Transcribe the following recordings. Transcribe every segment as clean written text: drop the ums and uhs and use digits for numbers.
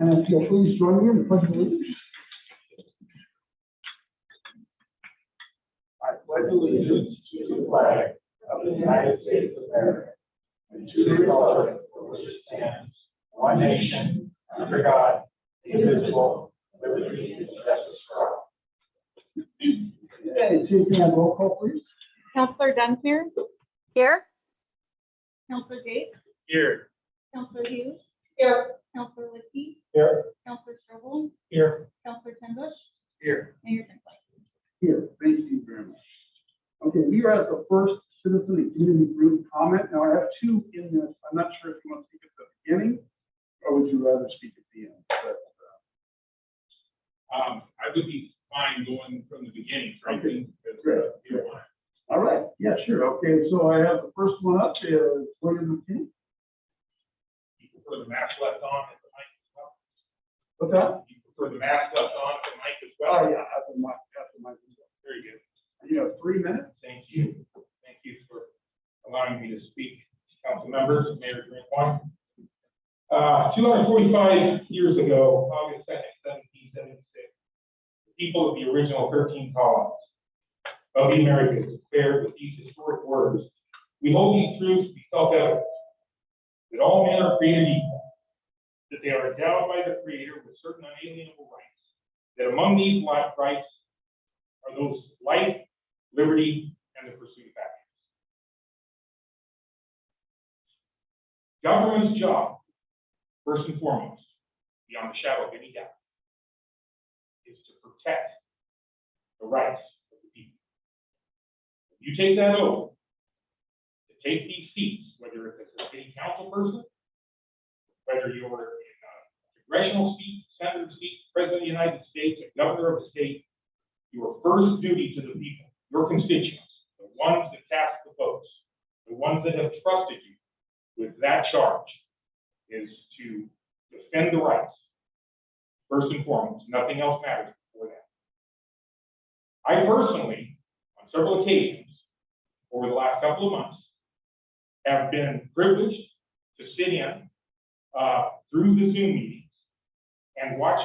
And if you'll please join me in the pledge of allegiance. I pledge allegiance to the flag of the United States of America and to the republic for which it stands, one nation, under God, indivisible, with liberty and justice for all. Okay, taking a roll call, please. Counselor Dunsmere, Here. Counselor Gates, Here. Counselor Hughes. Here. Counselor Lickey, Here. Counselor Strobel, Here. Counselor Timbush, Here. Mayor Tinsley. Here, thank you very much. Okay, we are at the first citizen and community group comment. Now I have two in this. I'm not sure if you want to speak at the beginning or would you rather speak at the end? But, I would be fine going from the beginning, frankly. because, Great. you don't want all right, yeah, sure. Okay, so I have the first one up is William McKinney. You prefer the mask left on at the mic as well? What's that? You prefer the mask left on at the mic as well? Oh, yeah, that's my. Very good. You have 3 minutes. Thank you. Thank you for allowing me to speak. Council members, Mayor Greenpoint. 245 years ago, August 2nd, 1776, the people of the original 13 colonies of the Americas declared with these historic words, we hold these truths to be self-evident, that all men are created equal, that they are endowed by the Creator with certain unalienable rights, that among these rights are those life, liberty, and the pursuit of happiness. Government's job, first and foremost, beyond the shadow of any doubt, is to protect the rights of the people. If you take that oath to take these seats, whether it's as a city council person, whether you're in a congressional seat, senator seat, president of the United States, a governor of a state, your first duty to the people, your constituents, the ones that cast the votes, the ones that have trusted you with that charge, is to defend the rights. First and foremost, nothing else matters before that. I personally, on several occasions over the last couple of months, have been privileged to sit in through the Zoom meetings and watch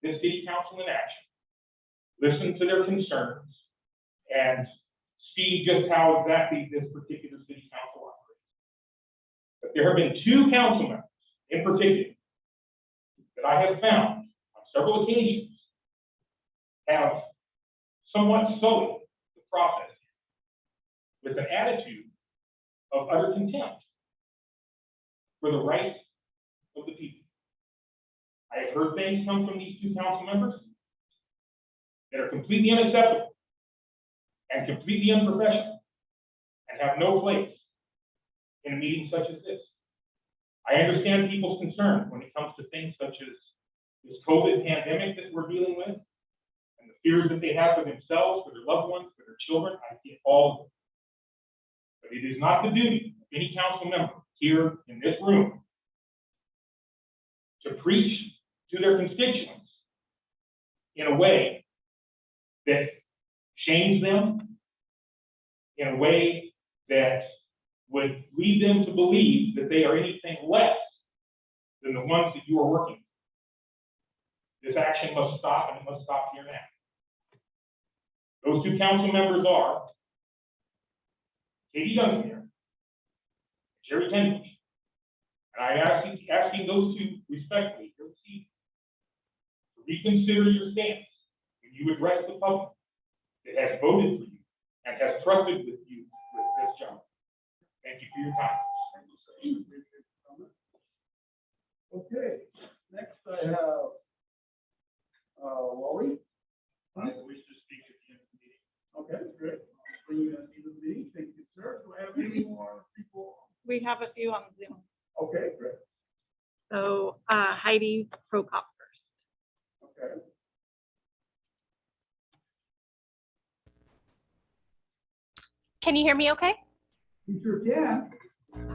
this city council in action, listen to their concerns, and see just how exactly this particular city council operates. But there have been two council members in particular that I have found on several occasions have somewhat sullied the process with an attitude of utter contempt for the rights of the people. I have heard things come from these two council members that are completely unacceptable and completely unprofessional and have no place in a meeting such as this. I understand people's concern when it comes to things such as this COVID pandemic that we're dealing with and the fears that they have for themselves, for their loved ones, for their children. I get all of them. But it is not the duty of any council member here in this room to preach to their constituents in a way that shames them, in a way that would lead them to believe that they are anything less than the ones that you are working with. This action must stop, and it must stop here now. Those two council members are Katie Dunsmere, Jerry Tenbush. And I am asking those two respectfully here this evening to reconsider your stance when you address the public that has voted for you and has trusted with you with this job. Thank you for your time. Okay, next I have Wally. I wish to speak at the end of the meeting. Okay, great. I'll bring you into the meeting. Thank you, sir. Do I have any more people? We have a few on Zoom. Okay, great. So Heidi Prokop first. Okay. Can you hear me okay? You sure can.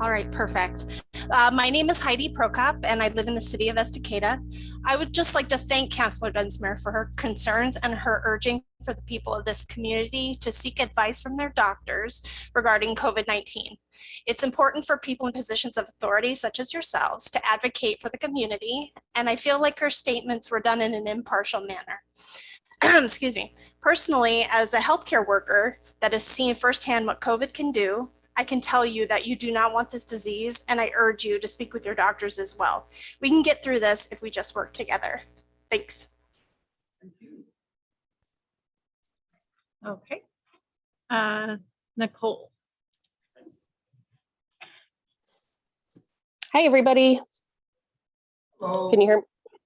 All right, perfect. My name is Heidi Prokop, and I live in the city of Estacada. I would just like to thank Councilor Dunsmuir for her concerns and her urging for the people of this community to seek advice from their doctors regarding COVID-19. It's important for people in positions of authority, such as yourselves, to advocate for the community, and I feel like her statements were done in an impartial manner. Excuse me. Personally, as a healthcare worker that has seen firsthand what COVID can do, I can tell you that you do not want this disease, and I urge you to speak with your doctors as well. We can get through this if we just work together. Thanks. Okay. Nicole. Hi, everybody. Hello. Can you hear me?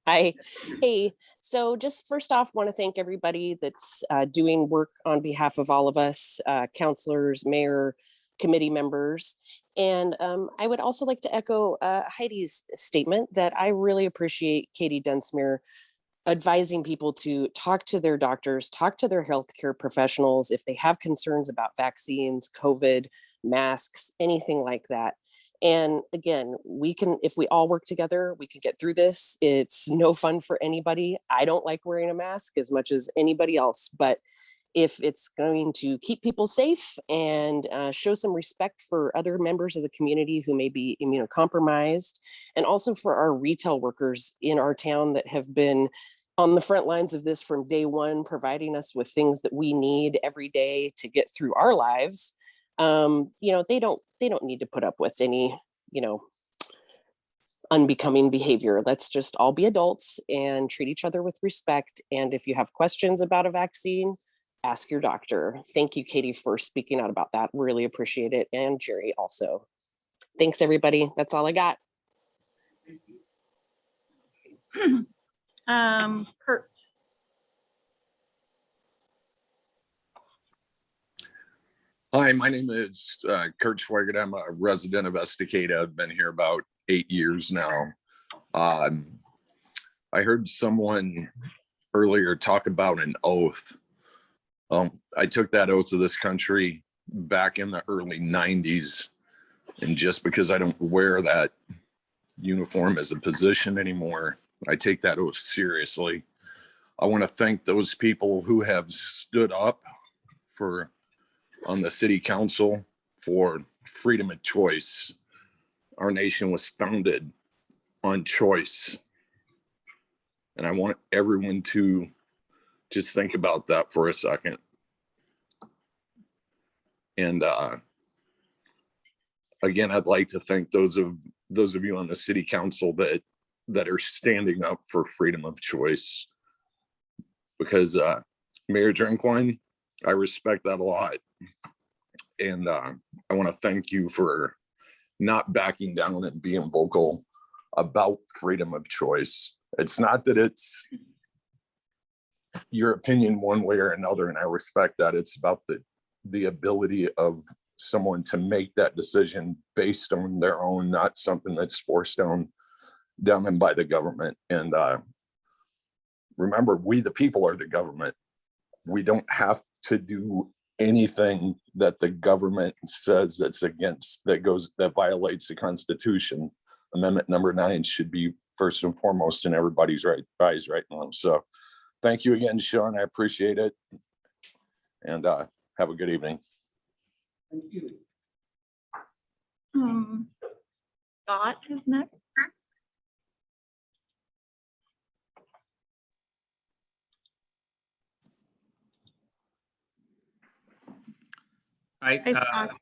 Hi. Hey, so just first off, want to thank everybody that's doing work on behalf of all of us, counselors, mayor, committee members. And I would also like to echo Heidi's statement that I really appreciate Katie Dunsmuir advising people to talk to their doctors, talk to their healthcare professionals if they have concerns about vaccines, COVID, masks, anything like that. And again, we can, if we all work together, we can get through this. It's no fun for anybody. I don't like wearing a mask as much as anybody else, but if it's going to keep people safe and show some respect for other members of the community who may be immunocompromised, and also for our retail workers in our town that have been on the front lines of this from day one, providing us with things that we need every day to get through our lives, they don't need to put up with any, unbecoming behavior. Let's just all be adults and treat each other with respect. And if you have questions about a vaccine, ask your doctor. Thank you, Katie, for speaking out about that. Really appreciate it. And Jerry also. Thanks, everybody. That's all I got. Kurt. Hi, my name is Kurt Schweigert. I'm a resident of Estacada. I've been here about 8 years now. I heard someone earlier talk about an oath. I took that oath of this country back in the early 90s. And just because I don't wear that uniform as a position anymore, I take that oath seriously. I want to thank those people who have stood up on the city council for freedom of choice. Our nation was founded on choice. And I want everyone to just think about that for a second. And again, I'd like to thank those of you on the city council that are standing up for freedom of choice. Because Mayor Drinkwine, I respect that a lot. And I want to thank you for not backing down and being vocal about freedom of choice. It's not that it's your opinion one way or another, and I respect that. It's about the ability of someone to make that decision based on their own, not something that's forced down them by the government. And remember, we the people are the government. We don't have to do anything that the government says that violates the Constitution. Amendment number 9 should be first and foremost in everybody's eyes right now. So thank you again, Sean. I appreciate it. And have a good evening. Thank you. Scott is next. Hi, Hi, Scott.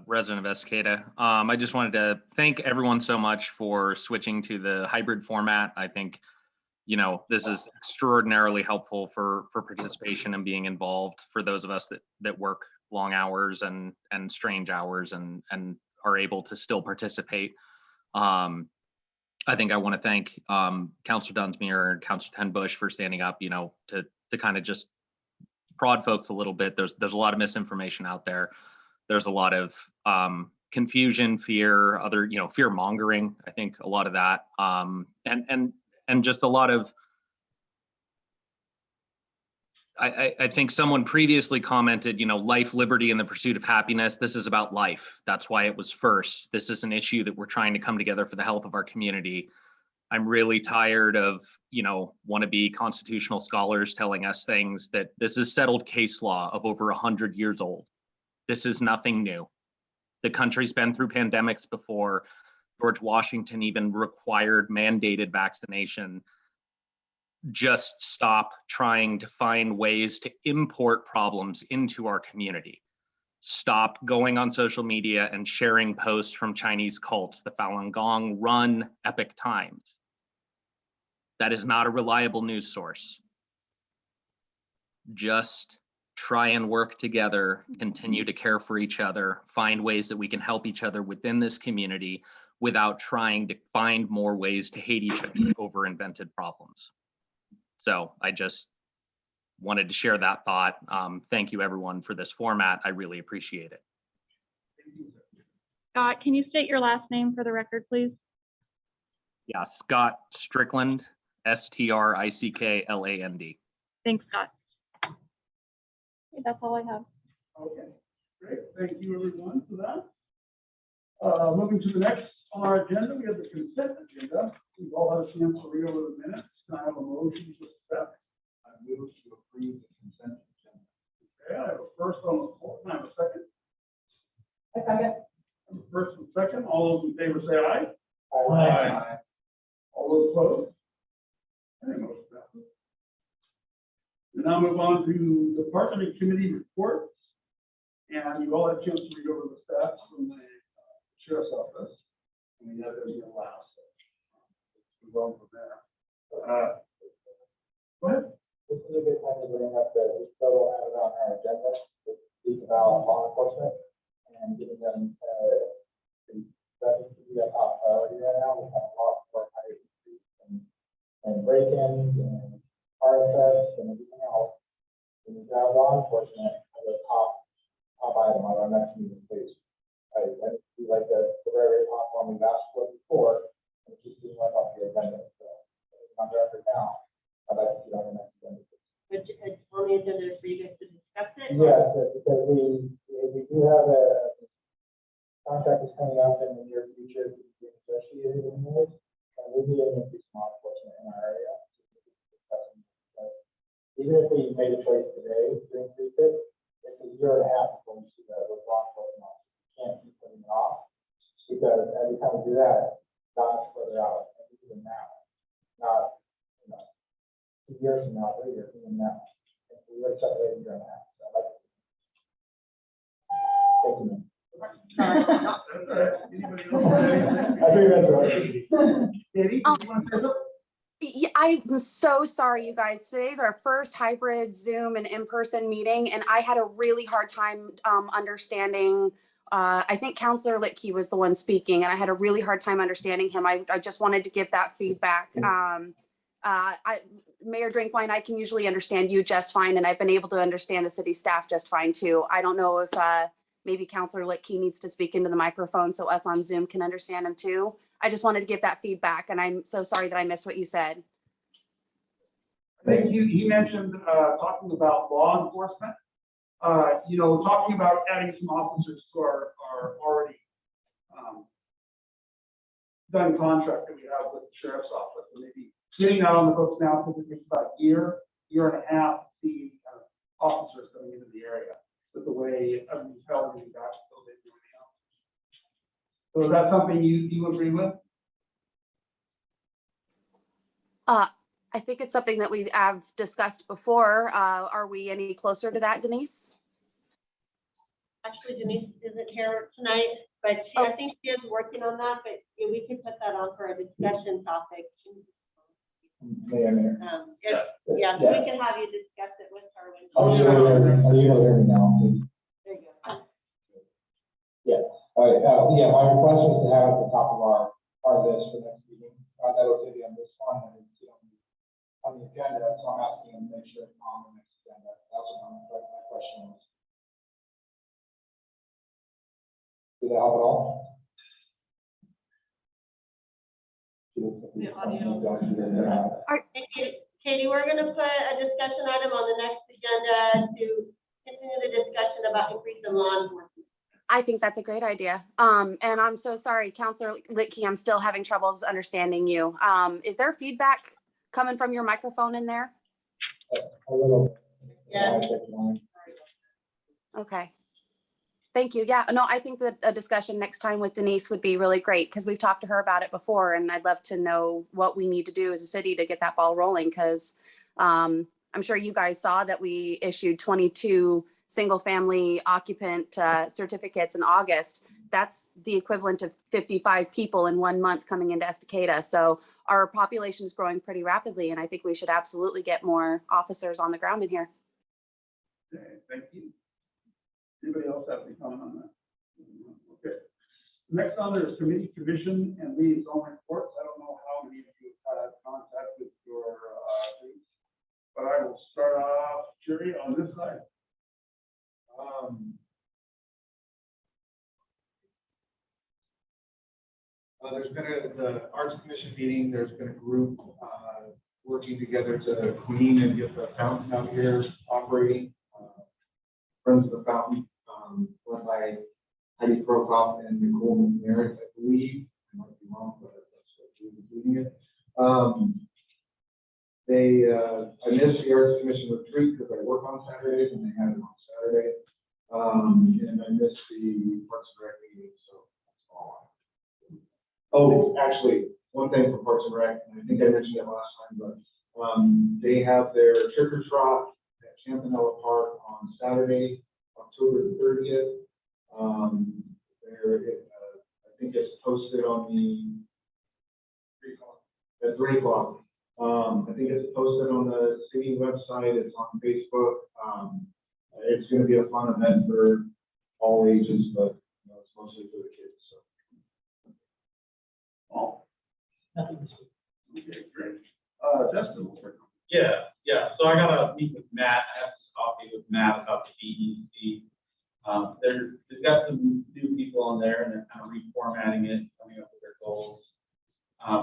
resident of Estacada. I just wanted to thank everyone so much for switching to the hybrid format. I think, this is extraordinarily helpful for participation and being involved for those of us that work long hours and strange hours and are able to still participate. I think I want to thank Councilor Dunsmuir and Councilor Ten Bush for standing up, to kind of just prod folks a little bit. There's a lot of misinformation out there. There's a lot of confusion, fear, fear mongering. I think a lot of that, and just a lot of I think someone previously commented, life, liberty, and the pursuit of happiness. This is about life. That's why it was first. This is an issue that we're trying to come together for the health of our community. I'm really tired of, wannabe constitutional scholars telling us things that this is settled case law of over 100 years old. This is nothing new. The country's been through pandemics before. George Washington even required mandated vaccination. Just stop trying to find ways to import problems into our community. Stop going on social media and sharing posts from Chinese cults. The Falun Gong run Epic Times. That is not a reliable news source. Just try and work together, continue to care for each other, find ways that we can help each other within this community without trying to find more ways to hate each other over invented problems. So I just wanted to share that thought. Thank you everyone for this format. I really appreciate it. Scott, can you state your last name for the record, please? Yeah, Scott Strickland, Strickland. Thanks, Scott. Okay, that's all I have. Okay, great. Thank you everyone for that. Moving to the next on our agenda, we have the consent agenda. We've all had a chance to read over the minutes. Can I have a motion to accept? I move to approve the consent agenda. Okay, I have a first on the floor. Can I have a second? I second. First and second. All those in favor say aye. Aye. All those opposed? Okay, motion passes. We now move on to department and committee reports. And you all had a chance to read over the stats from the sheriff's office. And we know there's no last. Move on from there. Go ahead. This is a good time to bring up that we still have it on our agenda to speak about law enforcement and getting them that needs to be a top priority right now. We have a lot of higher and break-ins and car thefts and everything else. And we have law enforcement as a top item on our next meeting, please. I see like the very top one we've asked for before, and it just didn't went off the agenda. So it's on the record now. I'd like to see on the next agenda. Which it's on the agenda for you guys to discuss it? Yes, because we do have a contract is coming up in the near future to be negotiated in this, and we need an increase in law enforcement in our area. Even if we made a choice today to increase it, it's a year and a half before we see that with law enforcement. We can't keep putting it off because every time we do that, dollars further out, and even now, not 2 years from now, 3 years from now. And we would set it a year and a half. So I'd like to. Thank you. Anybody else? I think that's right. Katie, do you want to say something? Yeah, I'm so sorry, you guys. Today's our first hybrid Zoom and in-person meeting, and I had a really hard time understanding. I think Councilor Litke was the one speaking, and I had a really hard time understanding him. I just wanted to give that feedback. Mayor Drinkwine, I can usually understand you just fine, and I've been able to understand the city staff just fine too. I don't know if maybe Councilor Litke needs to speak into the microphone so us on Zoom can understand him too. I just wanted to give that feedback, and I'm so sorry that I missed what you said. I think he mentioned talking about law enforcement. Talking about adding some officers to our already done contract that we have with the sheriff's office, and maybe getting that on the books now because it takes about a year and a half to see officers coming into the area with the way everything's held and back a little bit and everything else. So is that something you agree with? I think it's something that we have discussed before. Are we any closer to that, Denise? Actually, Denise isn't here tonight, but I think she is working on that, but yeah, we can put that on for a discussion topic. Mayor. So we can have you discuss it with her. Are you able to hear me now, please? There you go. Yeah. All right. My request was to have at the top of our list for next meeting. That'll be on this one, and it's on the agenda. So I'm asking them to make sure it's on the next agenda. That's what my question was. Did that help at all? Katie, we're gonna put a discussion item on the next agenda to continue the discussion about increasing law enforcement. I think that's a great idea. And I'm so sorry, Counselor Litke, I'm still having troubles understanding you. Is there feedback coming from your microphone in there? A little. Yeah. Okay. Thank you. Yeah, no, I think that a discussion next time with Denise would be really great because we've talked to her about it before and I'd love to know what we need to do as a city to get that ball rolling because I'm sure you guys saw that we issued 22 single family occupant certificates in August. That's the equivalent of 55 people in 1 month coming into Estacada. So our population is growing pretty rapidly and I think we should absolutely get more officers on the ground in here. Okay, thank you. Anybody else have any comment on that? Okay. Next on there is committee, commission, and liaison reports. I don't know how many of you have had contact with your groups, but I will start off, Jerry, on this side. There's been the Arts Commission meeting, there's been a group working together to clean and get the fountain out here operating. Friends of the Fountain, run by Heidi Prokop and Nicole McNair, I believe. I might be wrong, but that's what she was leading it. I missed the Arts Commission retreat because I work on Saturdays and they had it on Saturday. And I missed the Parks and Rec meeting, so that's all. Oh, actually, one thing for Parks and Rec, and I think I mentioned it last time, but they have their trick or trot at Campanella Park on Saturday, October 30th. I think it's posted on the 3 o'clock. I think it's posted on the city website. It's on Facebook. It's going to be a fun event for all ages, but it's mostly for the kids. So. Oh. Okay, great. Justin. Yeah. So I got to meet with Matt. I have this coffee with Matt about the DEC. They've got some new people on there, and they're kind of reformatting it, coming up with their goals.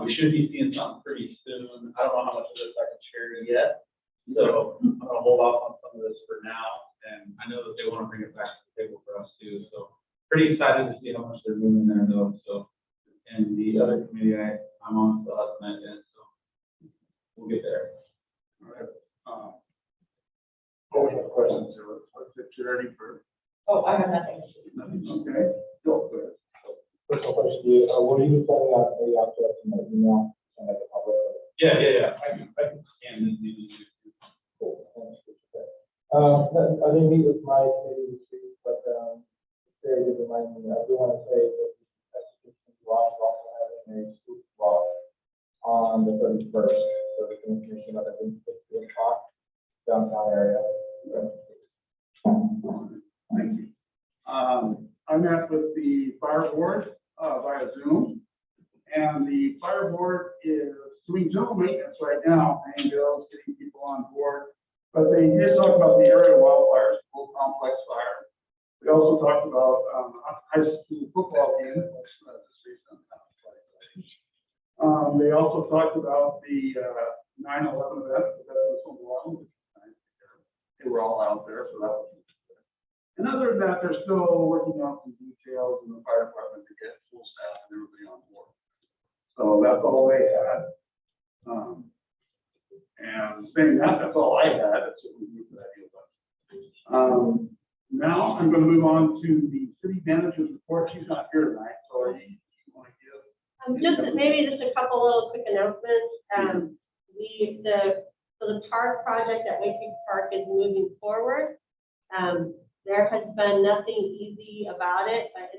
We should be seeing something pretty soon. I don't know how much of this I can share yet, so I'm going to hold off on some of this for now. And I know that they want to bring it back to the table for us too. So pretty excited to see how much they're moving there, though. So, and the other committee I'm on still hasn't met yet, so we'll get there. All right. We have questions here. What's it ready for? Oh, I have nothing. Nothing. Okay. Go for it. First question to you, will you be sending out a to us in the email and at the public? Yeah. I can scan this. Cool. Thanks. I didn't meet with my committee this week, but Terry did remind me. I do want to say that the Ross is also having a school walk on the 31st, so the commission of I think 2 o'clock downtown area. Thank you. I met with the fire board via Zoom, and the fire board is doing general maintenance right now, paying bills, getting people on board. But they did talk about the area wildfires, school complex fire. We also talked about high school football game, which is recent. They also talked about the 9/11 event. That was so long. They were all out there, so that was good. And other than that, they're still working on some details in the fire department to get full staff and everybody on board. So that's all they had. And saying that, that's all I had. That's what we do for that deal. Now I'm going to move on to the city manager's report. She's not here tonight, so you want to give? Maybe just a couple little quick announcements. So the park project at Wakefield Park is moving forward. There has been nothing easy about it, but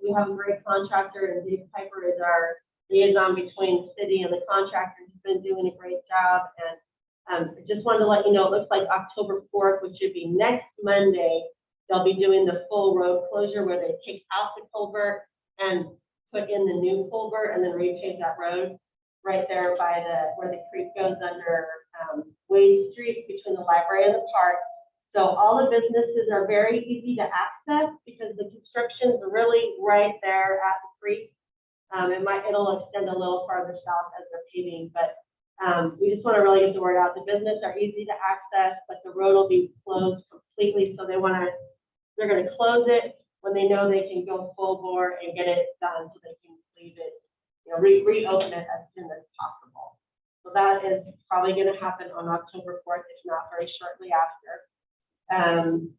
we have a great contractor, and Dave Piper is our liaison between the city and the contractor. He's been doing a great job, and I just wanted to let you know, it looks like October 4th, which should be next Monday, they'll be doing the full road closure where they take out the culvert and put in the new culvert and then repave that road right there by where the creek goes under Wade Street between the library and the park. So all the businesses are very easy to access because the construction's really right there at the creek. It'll extend a little farther south as they're paving, but We just want to really get the word out. The business are easy to access, but the road will be closed completely. So they're going to close it when they know they can go full bore and get it done so they can leave it, reopen it as soon as possible. So that is probably going to happen on October 4th, if not very shortly after.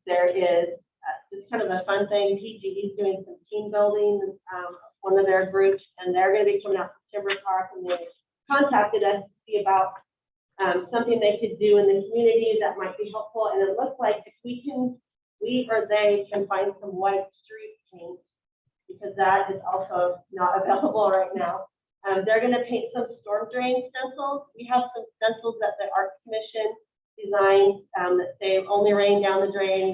There is just kind of a fun thing. PGE is doing some team building, one of their groups, and they're going to be coming out to Timber Park, and they contacted us to see about something they could do in the community that might be helpful. And it looks like if we or they can find some white street paint, because that is also not available right now. They're going to paint some storm drain stencils. We have some stencils that the Arts Commission designed that say only rain down the drain,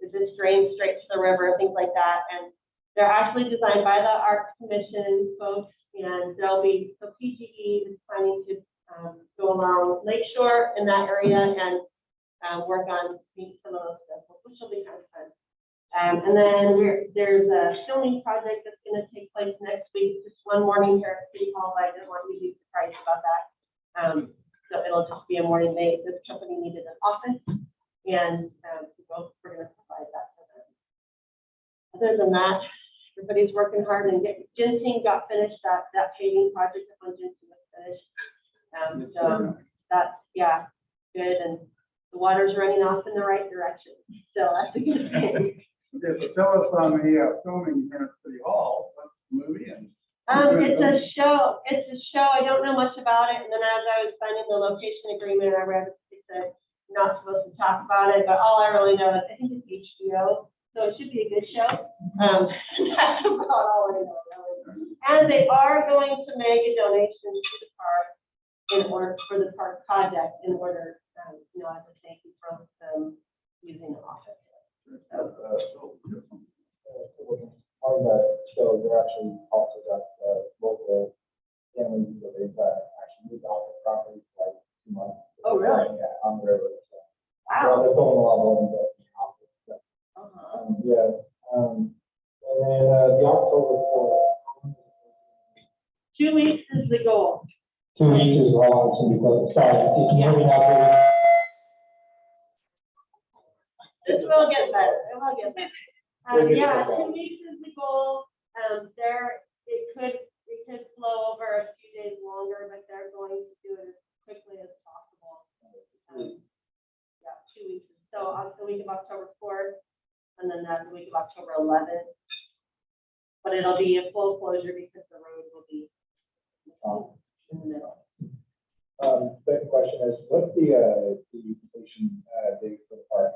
is this drain straight to the river, things like that. And they're actually designed by the Arts Commission folks, and so PGE is planning to go along Lakeshore in that area and work on some of those stencils, which will be kind of fun. And then there's a filming project that's going to take place next week, just one morning here at City Hall, but I didn't want you to be surprised about that. So it'll just be a morning. This company needed an office, and we're going to provide that for them. Other than that, everybody's working hard, and Ginseng got finished. That paving project on Ginseng was finished. So that's, yeah, good. And the water's running off in the right direction. So that's a good thing. Okay, so tell us on the filming here at City Hall, what's the movie and? It's a show. It's a show. I don't know much about it. And then as I was signing the location agreement, I read it said not supposed to talk about it. But all I really know is I think it's HBO, so it should be a good show. That's about all I know. Really. And they are going to make a donation to the park for the park project in order, as a thank you for them using the office. Part of that show, they're actually also got local families that they've actually moved off the property for like 2 months. Oh, really? Yeah, on the river. So. Wow. Well, they're going a lot more than the office. So. Yeah. And then the October 4th. 2 weeks is the goal. 2 weeks is how long it's going to be closed. Sorry, if you hear me now, This will get better. It will get better. 2 weeks is the goal. It could flow over a few days longer, but they're going to do it as quickly as possible. 2 weeks. So the week of October 4th, and then the week of October 11th. But it'll be a full closure because the road will be in the middle. Second question is, what's the completion date for the park?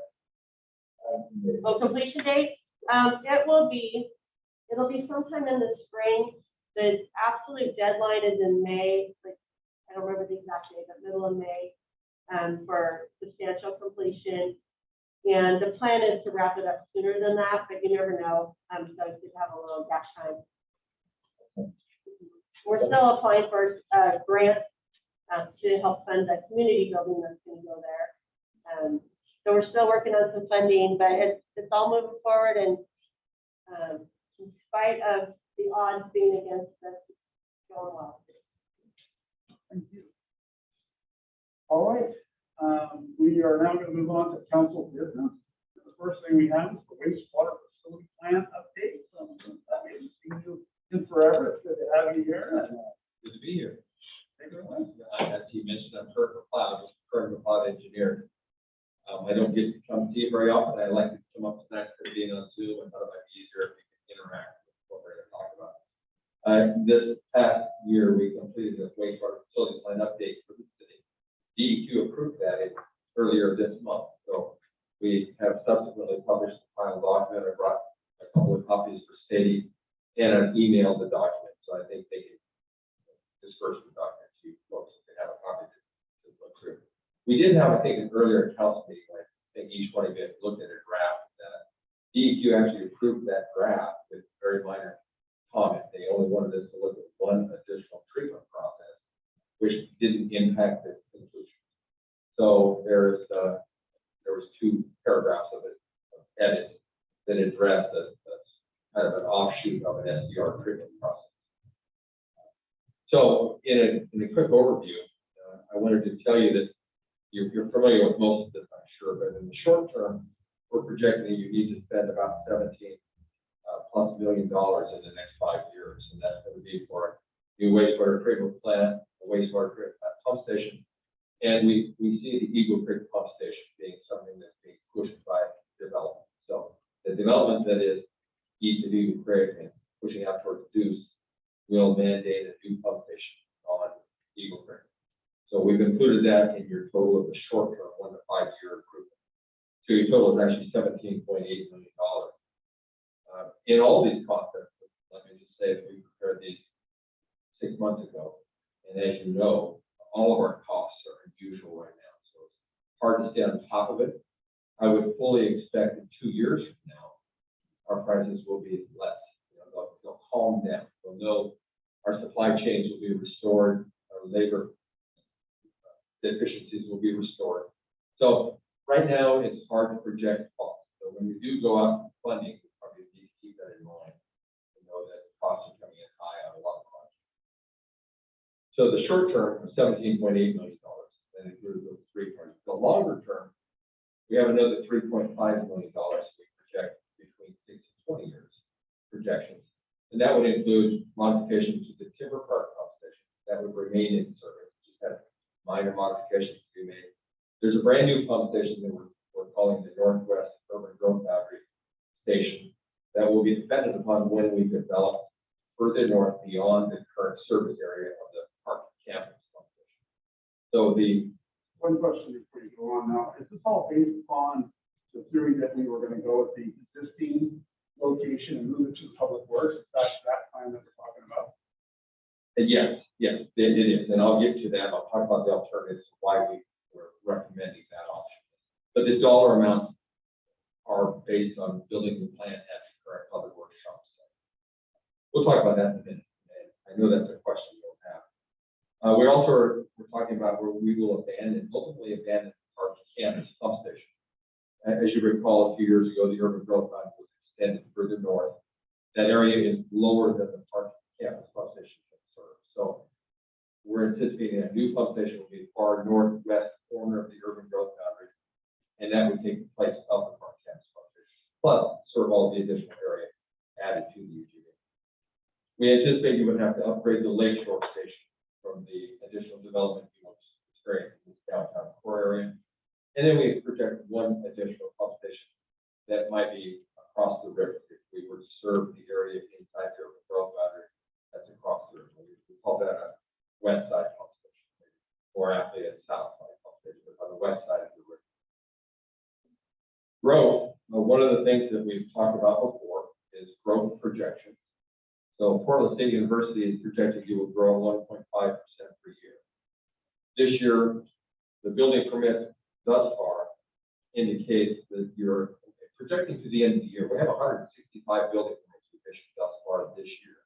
Completion date? It'll be sometime in the spring. The absolute deadline is in May, like, I don't remember the exact date, but middle of May, for substantial completion. And the plan is to wrap it up sooner than that, but you never know. So it's good to have a little gap time. We're still applying for grants to help fund the community building that's going to go there. So we're still working on some funding, but it's all moving forward, and in spite of the odds being against us, it's going well. Thank you. All right, we are now going to move on to council business. The first thing we have is the wastewater facility plan update. That may have seen you in forever. It's good to have you here. Good to be here. Take it away. As he mentioned, I'm Kurt McLeod, engineer. I don't get to come see you very often. I like to come up tonight for being on Zoom. I thought it might be easier if we could interact with what we're going to talk about. This past year, we completed the wastewater facility plan update for the city. DEQ approved that earlier this month. So we have subsequently published the final document. I brought a couple of copies for Stady and an email the document. So I think they can disperse the document to you folks if they have a copy to look through. We did have, I think, an earlier council meeting, I think each one of you looked at a draft. DEQ actually approved that draft with very minor comment. They only wanted us to look at one additional treatment process, which didn't impact the conclusion. So there was 2 paragraphs of it, edit, that addressed a kind of an offshoot of an SDR treatment process. So in a quick overview, I wanted to tell you that you're familiar with most of this, I'm sure, but in the short term, we're projecting that you need to spend about $17+ million in the next 5 years, and that's going to be for a new wastewater treatment plant, a wastewater treatment plant pump station, and we see the Eagle Creek pump station being something that's being pushed by development. So the development that is east of Eagle Creek and pushing out towards Deuce will mandate a new pump station on Eagle Creek. So we've included that in your total of the short term 1 to 5 year improvement. So your total is actually $17.8 million. In all these cost estimates, let me just say that we prepared these 6 months ago. And as you know, all of our costs are unusual right now. So it's hard to stay on top of it. I would fully expect in 2 years from now, our prices will be less. You know, they'll calm down. They'll know our supply chains will be restored, our labor efficiencies will be restored. So right now, it's hard to project costs. So when we do go out for funding, we probably need to keep that in mind and know that the costs are coming in high on a lot of projects. So the short term of $17.8 million, that includes those 3 projects. The longer term, we have another $3.5 million we project between 6 and 20 years projections. And that would include modifications to the Timber Park pump station that would remain in service. Just have minor modifications to be made. There's a brand new pump station that we're calling the Northwest Urban Growth Boundary Station that will be dependent upon when we develop further north beyond the current service area of the park campus pump station. So the One question before you go on now, is this all based upon the theory that we were going to go with the existing location and move it to the public works? That's that plan that we're talking about? Yes, it is. And I'll get to that. I'll talk about the alternatives, why we were recommending that option. But the dollar amounts are based on building the plant at the current public works shop site. We'll talk about that in a minute. And I know that's a question you'll have. We're talking about where we will ultimately abandon our campus pump station. As you recall, a few years ago, the urban growth boundary was extended further north. That area is lower than the park campus pump station can serve. So we're anticipating a new pump station will be far northwest corner of the urban growth boundary, and that would take the place of the park campus pump station, plus serve all the additional area added to the UGB. We anticipate you would have to upgrade the Lakeshore station from the additional development you will experience in this downtown core area. And then we project one additional pump station that might be across the river if we were to serve the area inside the urban growth boundary that's across the river. We call that a west side pump station, or actually a south side pump station, but on the west side of the river. Growth, one of the things that we've talked about before is growth projections. So Portland State University is projected you will grow 1.5% per year. This year, the building permits thus far indicates that you're projecting to the end of the year. We have 165 building permits we've issued thus far this year.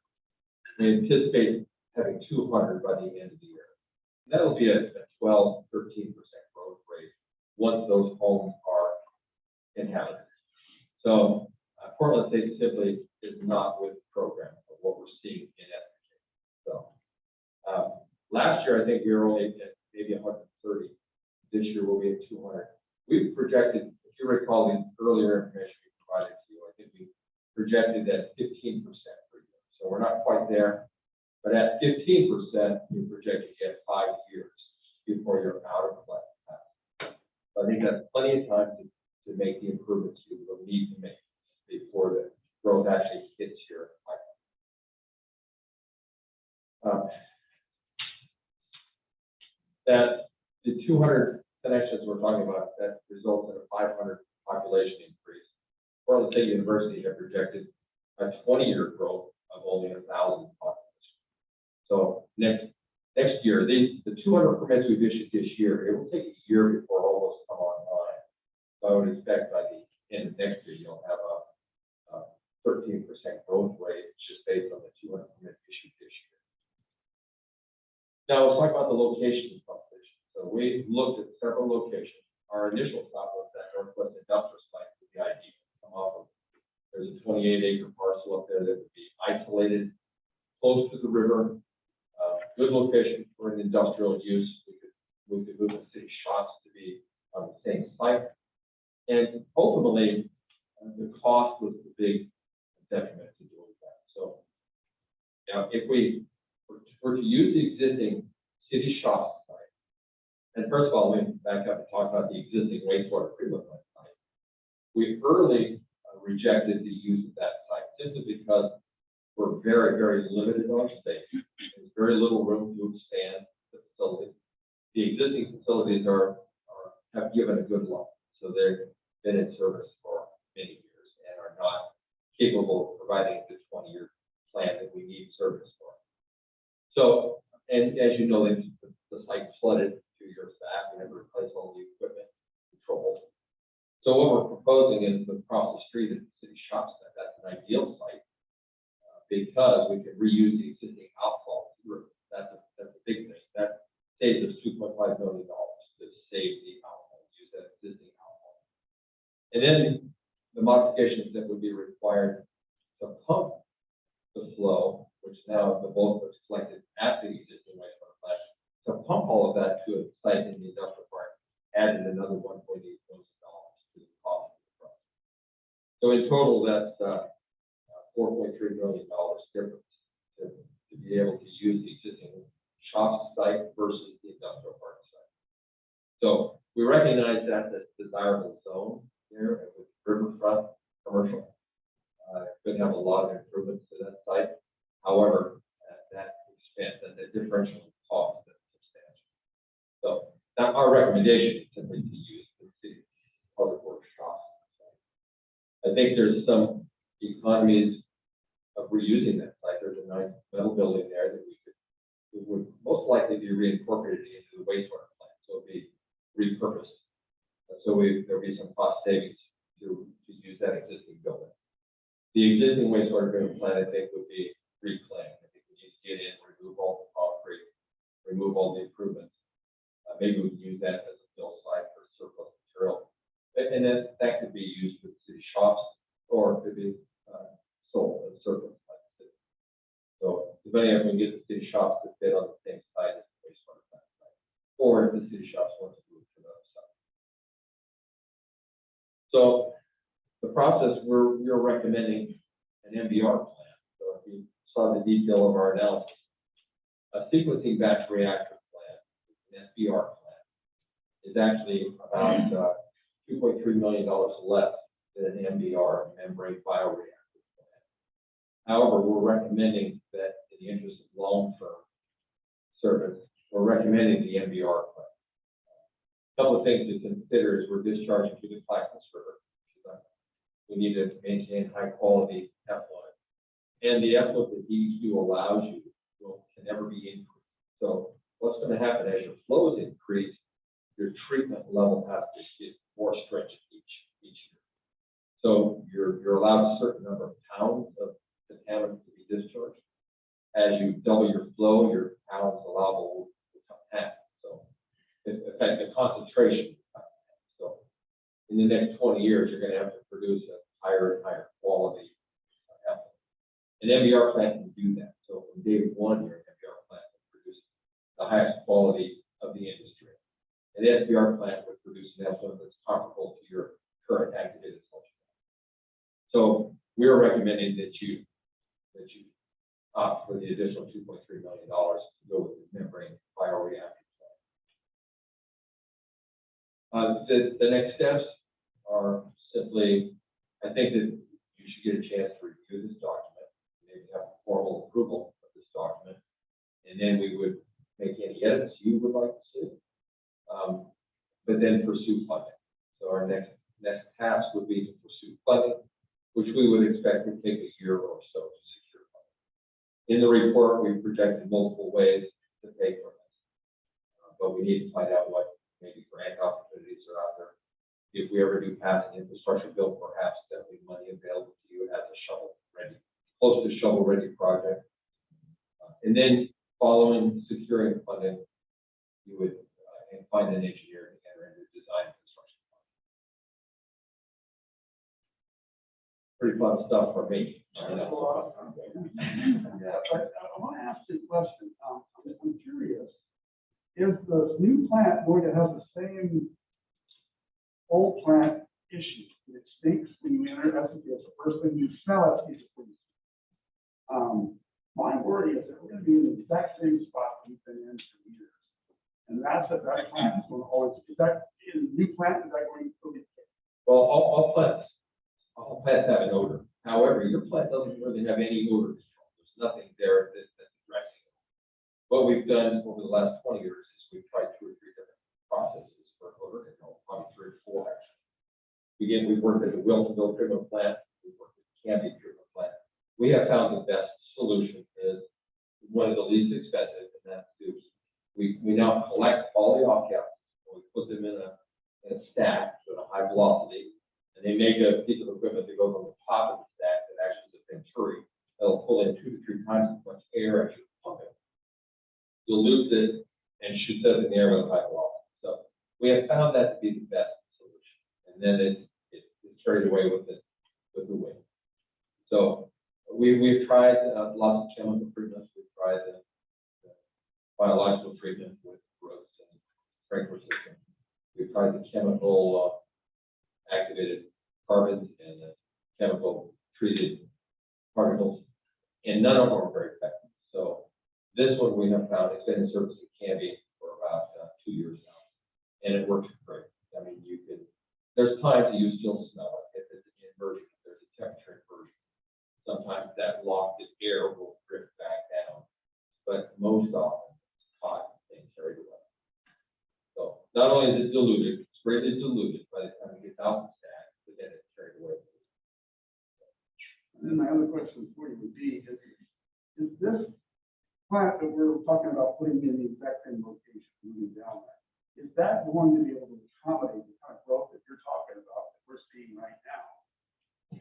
We anticipate having 200 by the end of the year. That'll be a 12, 13% growth rate once those homes are inhabited. So Portland State simply is not with the program of what we're seeing in Estacada. So last year, I think we were only at maybe 130. This year we'll be at 200. We've projected, if you recall the earlier information we provided to you, I think we projected at 15% per year. So we're not quite there, but at 15%, we project to get 5 years before you're out of play. So I think that's plenty of time to make the improvements you will need to make before the growth actually hits your pipeline. That the 200 connections we're talking about, that results in a 500 population increase. Portland State University have projected a 20-year growth of only 1,000 population. So next year, the 200 permits we've issued this year, it will take a year before all those come online. So I would expect by the end of next year, you'll have a 13% growth rate just based on the 200 permits issued this year. Now let's talk about the location of pump station. So we looked at several locations. Our initial thought was that Northwest Industrial site would be ideal. Come off of, there's a 28-acre parcel up there that would be isolated, close to the river, good location for an industrial use. We could move the city shops to be on the same site. And ultimately, the cost was the big detriment to doing that. So now, if we were to use the existing city shop site, and first of all, let me back up and talk about the existing wastewater treatment plant site. We early rejected the use of that site simply because we're very, very limited on space. There's very little room to expand the facility. The existing facilities have given a good life, so they've been in service for many years and are not capable of providing the 20-year plan that we need service for. So, and as you know, the site flooded 2 years back. We had to replace all the equipment, controls. So what we're proposing is across the street at the city shop site. That's an ideal site because we can reuse the existing outfall roof. That's a big thing. That saves us $2.5 million to save the outfall, use that existing outfall. And then the modifications that would be required to pump the flow, which now the bulk was collected at the existing wastewater plant, to pump all of that to a site in the industrial park added another $1.8 million to the cost of the project. So in total, that's $4.3 million difference to be able to use the existing shop site versus the industrial park site. So we recognize that the desirable zone here with riverfront commercial could have a lot of improvements to that site. However, at that expense, at the differential cost, that's substantial. So now our recommendation is simply to use the city public works shop site. I think there's some economies of reusing that site. There's a nice metal building there that we would most likely be reincorporated into the wastewater plant, so it'll be repurposed. So there'll be some cost savings to use that existing building. The existing wastewater treatment plant, I think, would be reclaimed. I think we need to get in, remove all the concrete, remove all the improvements. Maybe we can use that as a fill site for surplus material, and then that could be used for the city shops, or it could be sold as surplus. So depending on if we can get the city shops to fit on the same site as the wastewater plant site, or if the city shops want to move to the other side. So the process we're recommending an MBR plan. So if you saw the detail of our analysis, a sequencing batch reactor plan, an SBR plan, is actually about $2.3 million less than an MBR, membrane bioreactor plan. However, we're recommending that in the interest of long-term service, we're recommending the MBR plan. A couple of things to consider is we're discharging to the Clackamas River. We need to maintain high quality effluent. And the effluent that DEQ allows you can never be increased. So what's going to happen as your flows increase, your treatment level has to get more stringent each year. So you're allowed a certain number of pounds of contaminants to be discharged. As you double your flow, your pounds allowable will become half. So in fact, the concentration. So in the next 20 years, you're going to have to produce a higher and higher quality effluent. An MBR plant can do that. So from day one, your MBR plant will produce the highest quality of the industry. An SBR plant would produce an effluent that's comparable to your current activated solution. So we're recommending that you opt for the additional $2.3 million to go with the membrane bioreactor plant. The next steps are simply, I think that you should get a chance to review this document, maybe have a formal approval of this document, and then we would make any edits you would like to see, but then pursue funding. So our next task would be to pursue funding, which we would expect would take a year or so to secure funding. In the report, we projected multiple ways to pay for this, but we need to find out what maybe grant opportunities are out there. If we ever do pass an infrastructure bill, perhaps there'll be money available to you as a shovel-ready, close to shovel-ready project. And then following securing funding, you would find an engineer to enter into design construction. pretty fun stuff for me. Yeah, but I want to ask you a question. I'm curious, is the new plant going to have the same old plant issue? It stinks when you enter it. It's the first thing you smell it. My worry is that we're going to be in the exact same spot we've been in for years. And that's that plant is going to always, is that in the new plant, is that going to be? Well, all plants have an odor. However, your plant doesn't really have any odor control. There's nothing there that's addressing it. What we've done over the last 20 years is we've tried 2 or 3 different processes for odor control, probably 3 or 4 actually. Again, we've worked at the Wilsonville treatment plant, we've worked at the Canby treatment plant. We have found the best solution is one of the least expensive, and that's to, we now collect all the off gases, we put them in a stack with a high velocity, and they make a piece of equipment that goes on the top of the stack that actually is a venturi that'll pull in 2 to 3 times as much air as you're pumping, dilutes it, and shoots it in the air with a high velocity. So we have found that to be the best solution, and then it's carried away with the wind. So we've tried lots of chemical treatments. We've tried the biological treatment with growth and sprinkler system. We've tried the chemical activated carbons and the chemical treated particles, and none of them are very effective. So this one we have found, it's been in service in Canby for about 2 years now, and it works great. I mean, there's times that you still smell it if it's an inversion, if there's a temperature inversion. Sometimes that locked air will drift back down, but most often it's caught and carried away. So not only is it diluted, it's greatly diluted by the time it gets out the stack, but then it's carried away. And then my other question for you would be, is this plant that we're talking about putting in the exact same location, moving down there, is that going to be able to accommodate the kind of growth that you're talking about that we're seeing right now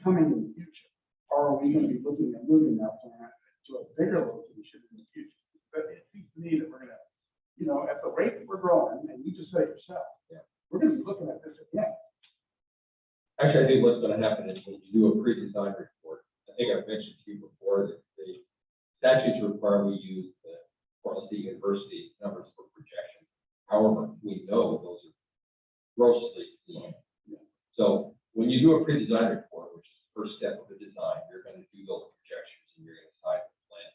coming in the future? Or are we going to be looking at moving that plant to a bigger location in the future? But it seems to me that we're going to, at the rate that we're growing, and you just said it yourself, we're going to be looking at this again. Actually, I think what's going to happen is when you do a pre-design report, I think I've mentioned to you before that the statutes require we use the Portland State University numbers for projection. However, we know those are grossly low. So when you do a pre-design report, which is the first step of the design, you're going to do those projections and you're going to decide the plan.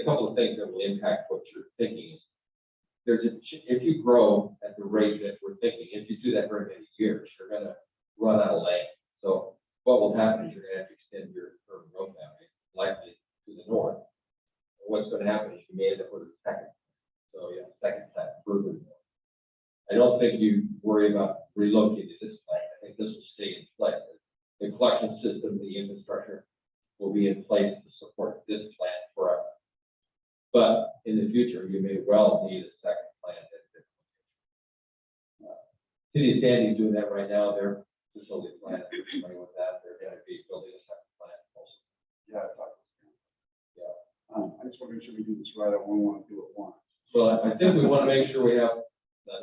A couple of things that will impact what you're thinking is if you grow at the rate that we're thinking, if you do that very many years, you're going to run out of land. So what will happen is you're going to have to extend your urban growth boundary, likely to the north. And what's going to happen is you may end up with a second. So yeah, second plant further north. I don't think you worry about relocating this plant. I think this will stay in place. The collection system, the infrastructure will be in place to support this plant forever. But in the future, you may well need a second plant at a different location. City of Sandy is doing that right now. Their facility plan, if you're familiar with that, they're going to be building a second plant also. Yeah, I just want to make sure we do this right. I don't want to do it once. So I think we want to make sure we have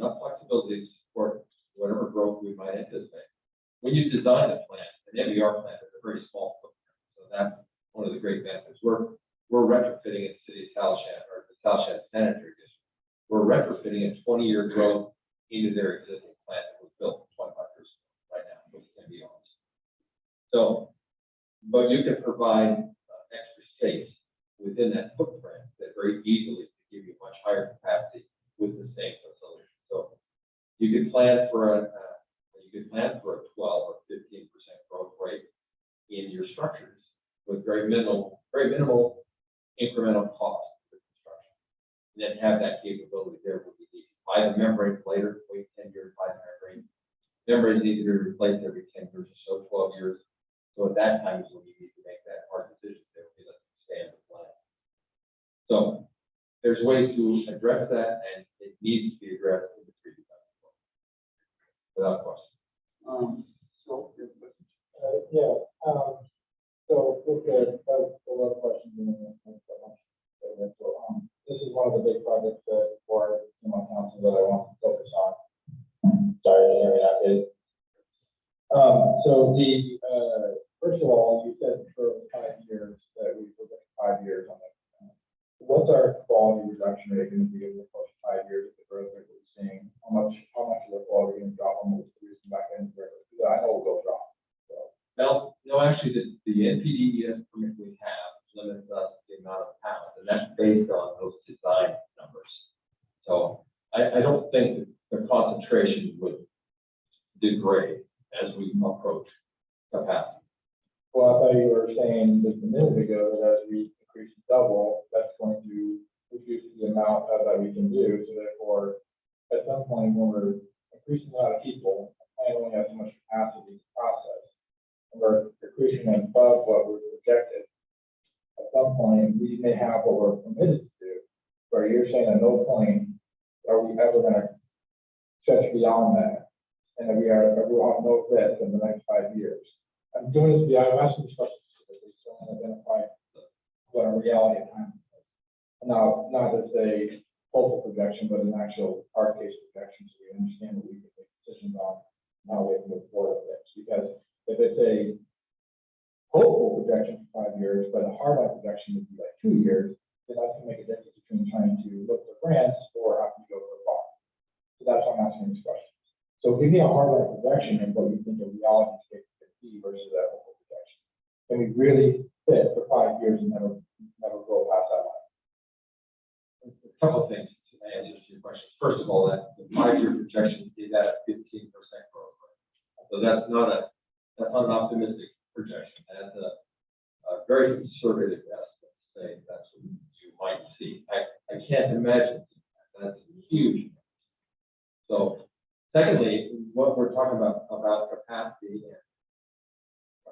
enough flexibility to support whatever growth we might anticipate. When you design a plant, an MER plant is a very small footprint. So that's one of the great benefits. We're retrofitting at the city of Talashat, or the Talashat Sanitary District. We're retrofitting a 20-year growth into their existing plant that was built 25 years ago right now, which can be honest. So, but you can provide extra space within that footprint that very easily can give you much higher capacity with the same facility. So you can plan for a 12 or 15% growth rate in your structures with very minimal incremental cost for construction. And then have that capability there when you need to buy the membranes later, wait 10 years, buy the membrane. Membranes need to be replaced every 10 years or so, 12 years. So at that time is when you need to make that hard decision. There will be let's expand the plant. So there's ways to address that, and it needs to be addressed in the pre-design report. Without question. So with the other questions, thanks so much. This is one of the big projects for my council that I want to focus on. Sorry to hear me out, Dave. So the first first of all, you said for 5 years that we were looking 5 years on that. What's our quality reduction rate going to be in the first 5 years of the growth rate we're seeing? How much of the quality going to drop on what's producing back in the river? Because I know it will drop. So. No, actually, the NPDES permit we have limits us the amount of pounds, and that's based on those design numbers. So I don't think that the concentration would degrade as we approach capacity. Well, I thought you were saying just a minute ago that as we increase double, that's going to reduce the amount that we can do. So therefore, at some point when we're increasing the amount of people, I only have so much capacity to process. And we're increasing above what we're projected. At some point, we may have what we're permitted to do, where you're saying at no point are we ever going to stretch beyond that, and that we will have no risk in the next 5 years. I'm doing this, I'm asking this question specifically so I can identify what a reality of time is. Now, not as a hopeful projection, but an actual hard case projection, so we understand what we can make decisions on and how we can move forward with this. Because if it's a hopeful projection for 5 years, but a hard line projection would be like 2 years, then that's going to make a difference between trying to look for grants or having to go for a bond. So that's why I'm asking these questions. So give me a hard line projection of what you think a reality state could be versus that hopeful projection. Can we really fit for 5 years and never go past that line? A couple of things to answer to your question. First of all, that the 5-year projection is at a 15% growth rate. So that's not an optimistic projection. That's a very conservative estimate to say that's what you might see. I can't imagine that's huge. So secondly, what we're talking about capacity and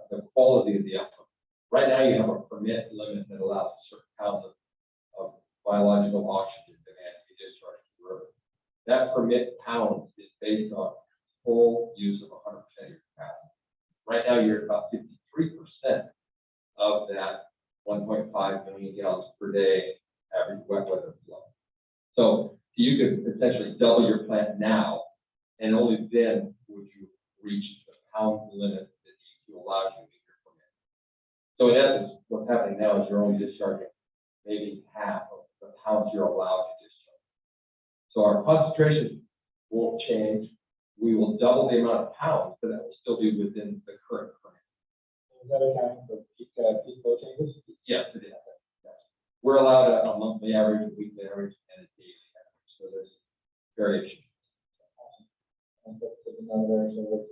the quality of the outcome. Right now, you have a permit limit that allows a certain pounds of biological oxygen demand to be discharged to the river. That permit pounds is based on full use of 100% of your capacity. Right now, you're at about 53% of that 1.5 million gallons per day average wet weather flow. So you could essentially double your plant now, and only then would you reach the pound limit that DEQ allows you to meet your permit. So in essence, what's happening now is you're only discharging maybe half of the pounds you're allowed to discharge. So our concentration won't change. We will double the amount of pounds, but that will still be within the current permit. Is that accounting for peak flow changes? Yes, it is. Yes. We're allowed a monthly average, a weekly average, and a daily average. So there's variation. And that's another, so that's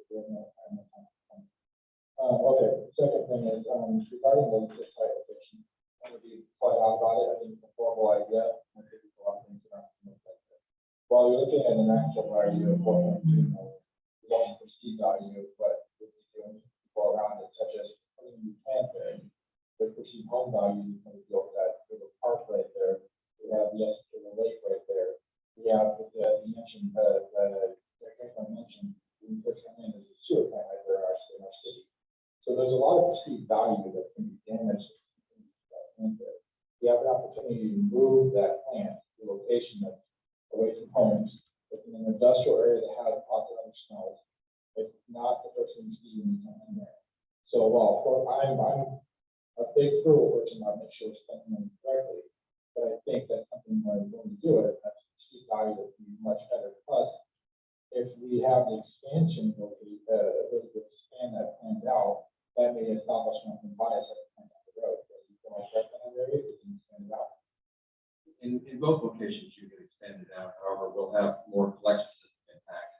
okay. Second thing is regarding the site location. I'm going to be quite out about it. I think it's a horrible idea. I think there's a lot of things that are going to affect it. While you're looking at an actual value of 4.2 million, you don't perceive value, but what you're doing people around it, such as putting new plant there, the perceived home value is going to build that. We have a park right there. We have the lake right there. We have you mentioned I mentioned when you first come in, there's a sewer plant right there in our city. So there's a lot of perceived value that can be damaged in there. We have an opportunity to move that plant to a location that's away from homes. It's in an industrial area that has lots of other smells. It's not the first thing you see when you come in there. So while I'm a big thrill person, I'll make sure it's done correctly. But I think that's something when we do it, that's perceived value that would be much better. Plus, if we have the expansion ability to expand that plant out, that may establish something bias at the plant down the road. So you can expand it out. In both locations, you can expand it out. However, we'll have more collection system impact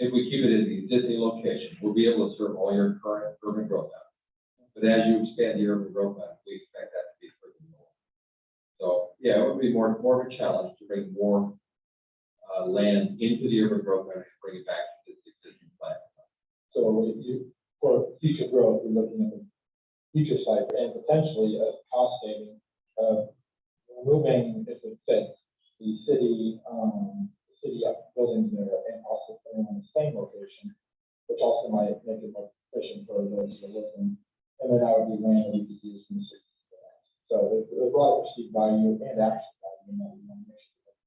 if we keep it in the existing location. We'll be able to serve all your current urban growth out. But as you expand the urban growth out, we expect that to be further more. So yeah, it would be more of a challenge to bring more land into the urban growth area and bring it back to this existing plant. So for future growth, we're looking at the future site and potentially a cost saving of removing, if it fits, the city buildings there and also putting them in the same location, which also might make it more efficient for those who are looking. And then that would be land that we could use in the city. So there's a lot of perceived value and actual value in that we want to make sure.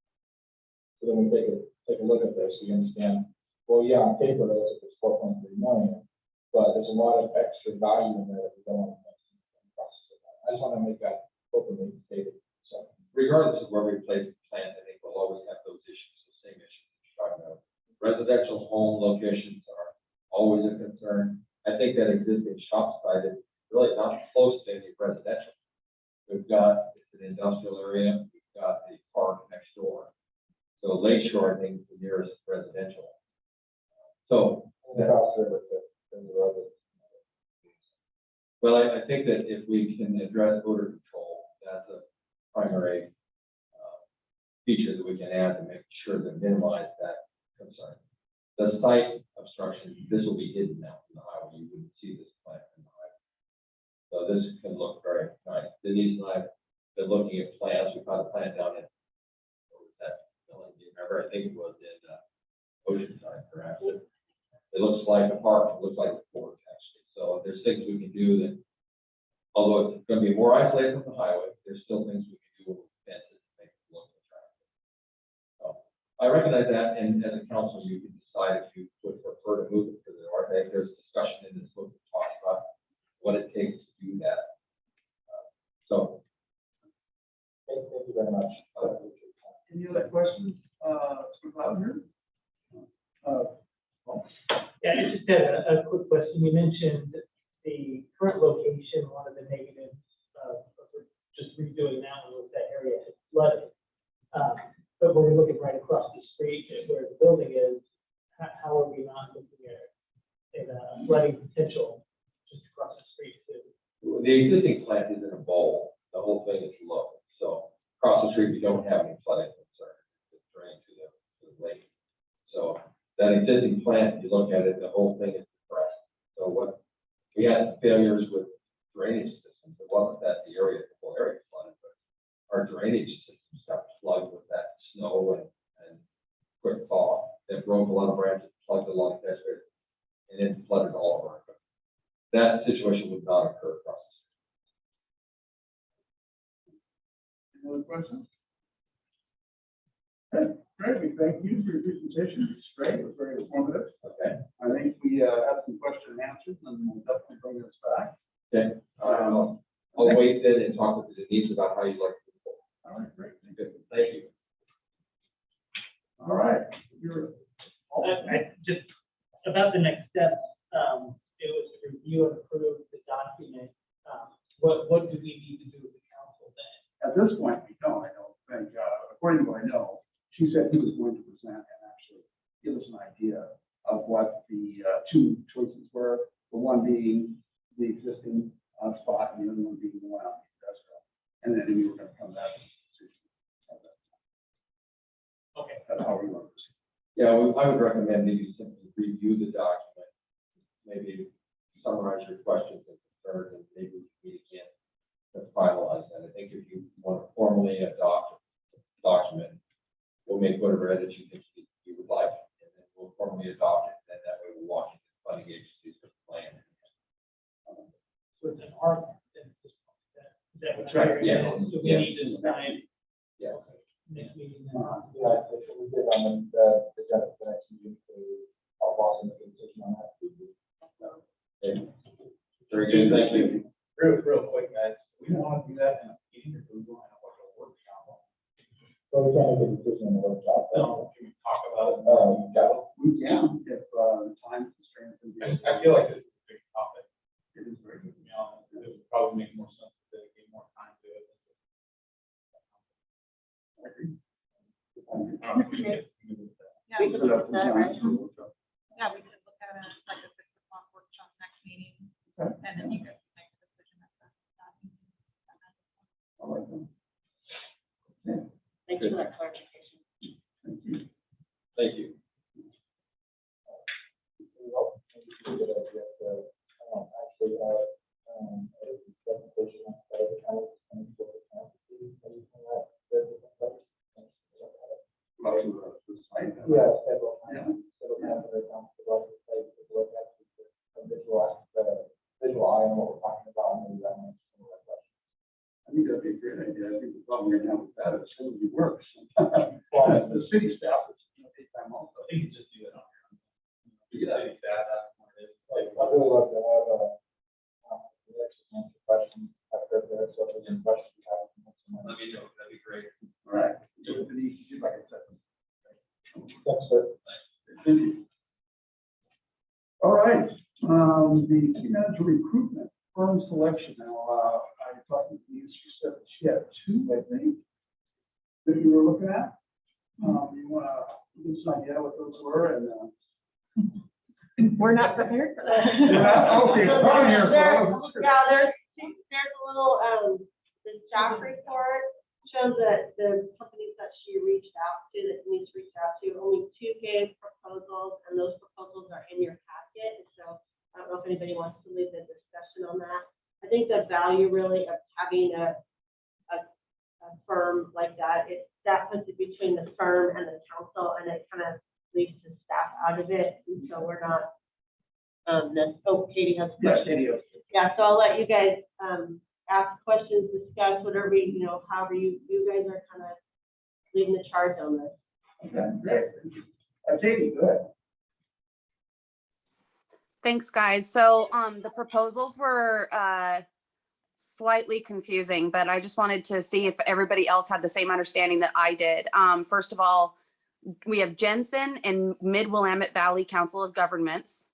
So then we take a look at this, we understand, well, yeah, on paper, it looks like it's 4.3 million, but there's a lot of extra value in there that we don't want to miss in the process of that. I just want to make that openly stated, so. Regardless of where we place the plant, I think we'll always have those issues, the same issues you're talking about. Residential home locations are always a concern. I think that existing shop site is really not close to any residential. We've got, it's an industrial area, we've got a park next door. So Lakeshore, I think, is the nearest residential. So, well, I think that if we can address odor control, that's a primary feature that we can add to make sure to minimize that concern. The site obstruction, this will be hidden now from the highway. You wouldn't see this plant from the highway. So this can look very nice. Denise and I have been looking at plants. We found a plant down in, what was that? Do you remember? I think it was in Oceanside, perhaps. It looks like a park. It looks like a fork, actually. So there's things we can do that, although it's going to be more isolated from the highway, there's still things we can do with fences to make it look attractive. So I recognize that, and as a council, you can decide if you would prefer to move it to the north. I think there's discussion in this book that talks about what it takes to do that. So Thank you very much. Any other questions, from out here? Yeah, I just had a quick question. You mentioned the current location, one of the negatives of just redoing that one was that area is flooded. But when we're looking right across the street where the building is, how are we not looking at a flooding potential just across the street too? the existing plant is in a bowl. The whole thing is low. So across the street, we don't have any flooding concern. It's drained to the lake. So that existing plant, if you look at it, the whole thing is depressed. So what we had failures with drainage systems. It wasn't that the whole area flooded, but our drainage systems got plugged with that snow and quick thaw. That broke a lot of branches, plugged a lot of catch basins, and then flooded all of our equipment. That situation would not occur across the street. Any other questions? Okay, great. We thank you for your presentation. It's great. It was very informative. Okay. I think we have some question and answers, and we'll definitely bring this back. Okay. I'll wait then and talk with Denise about how you'd like to move forward. All right, great. Good. Thank you. All right. Just about the next steps, it was to review and approve the document. What do we need to do with the council then? At this point, we don't, I don't think, according to what I know, she said he was going to present and actually give us an idea of what the two choices were. The one being the existing spot and the other one being the one out in the industrial. And then we were going to come back to the decision. Okay. That's how we want to proceed. Yeah, I would recommend that you simply review the document, maybe summarize your questions and concerns, and maybe we can meet again to finalize that. I think if you want to formally adopt the document, we'll make whatever edits you think you would like, and then we'll formally adopt it, and that way we'll walk into the funding agencies with the plan. So it's an arm. Is that what That's right, you're yeah. saying? So we Yeah. need to decide Yeah. next meeting. Yeah, so we did on the agenda for the next meeting, so I'll pause and make a decision on that. Okay. Very good, thank you. Real quick, guys, we want to do that in a meeting, or do we want to have like a workshop? So we can't make a decision in the workshop. No, can we talk about it? Yeah. We can, if the time constraints. I feel like this is a big topic. It is very good. To be honest, it would probably make more sense to dedicate more time to it. I agree. I don't know if we can move with that. Yeah, we could look at that, right? Yeah, we could look at it like a 6 o'clock workshop next meeting, Okay. and then you guys can make a decision at that meeting. All right, then. Thank you for that clarification. Thank you. Thank you. Actually, a presentation of the kind of and for the county, everything that the site. Yeah, several times. Several times that I come to the site to look at the visual eye on what we're talking about, and maybe that makes some of that question. I think that'd be a great idea. I think the problem we're gonna have with that is it really works. Well, the city staff is, take time also. I think you just do it on your own. You can say that, that's what it is. Like, what I'd really love to have the next answer questions after there, so if there's any questions you have. Let me know, that'd be great. All right. Do it, Denise, see if I can set them. Thanks, sir. Thank you. All right, the key manager recruitment firm selection. Now, I talked with Denise, she said that she had 2, I think, that you were looking at. You want to give us an idea what those were and, We're not prepared for that. Okay, it's on here, so I wasn't sure. Yeah, there's a little, the staff report shows that the companies that she reached out to, that Denise reached out to, only 2 gave proposals, and those proposals are in your packet. And so I don't know if anybody wants to lead the discussion on that. I think the value really of having a firm like that, that puts it between the firm and the council, and it kind of leaves the staff out of it. And so we're not, Katie has Yes, questions. Katie. Yeah, so I'll let you guys ask questions, discuss whatever, however you guys are kind of leading the charge on this. Okay, great. Katie, go ahead. Thanks, guys. So the proposals were slightly confusing, but I just wanted to see if everybody else had the same understanding that I did. First of all, we have Jensen and Mid-Willamette Valley Council of Governments.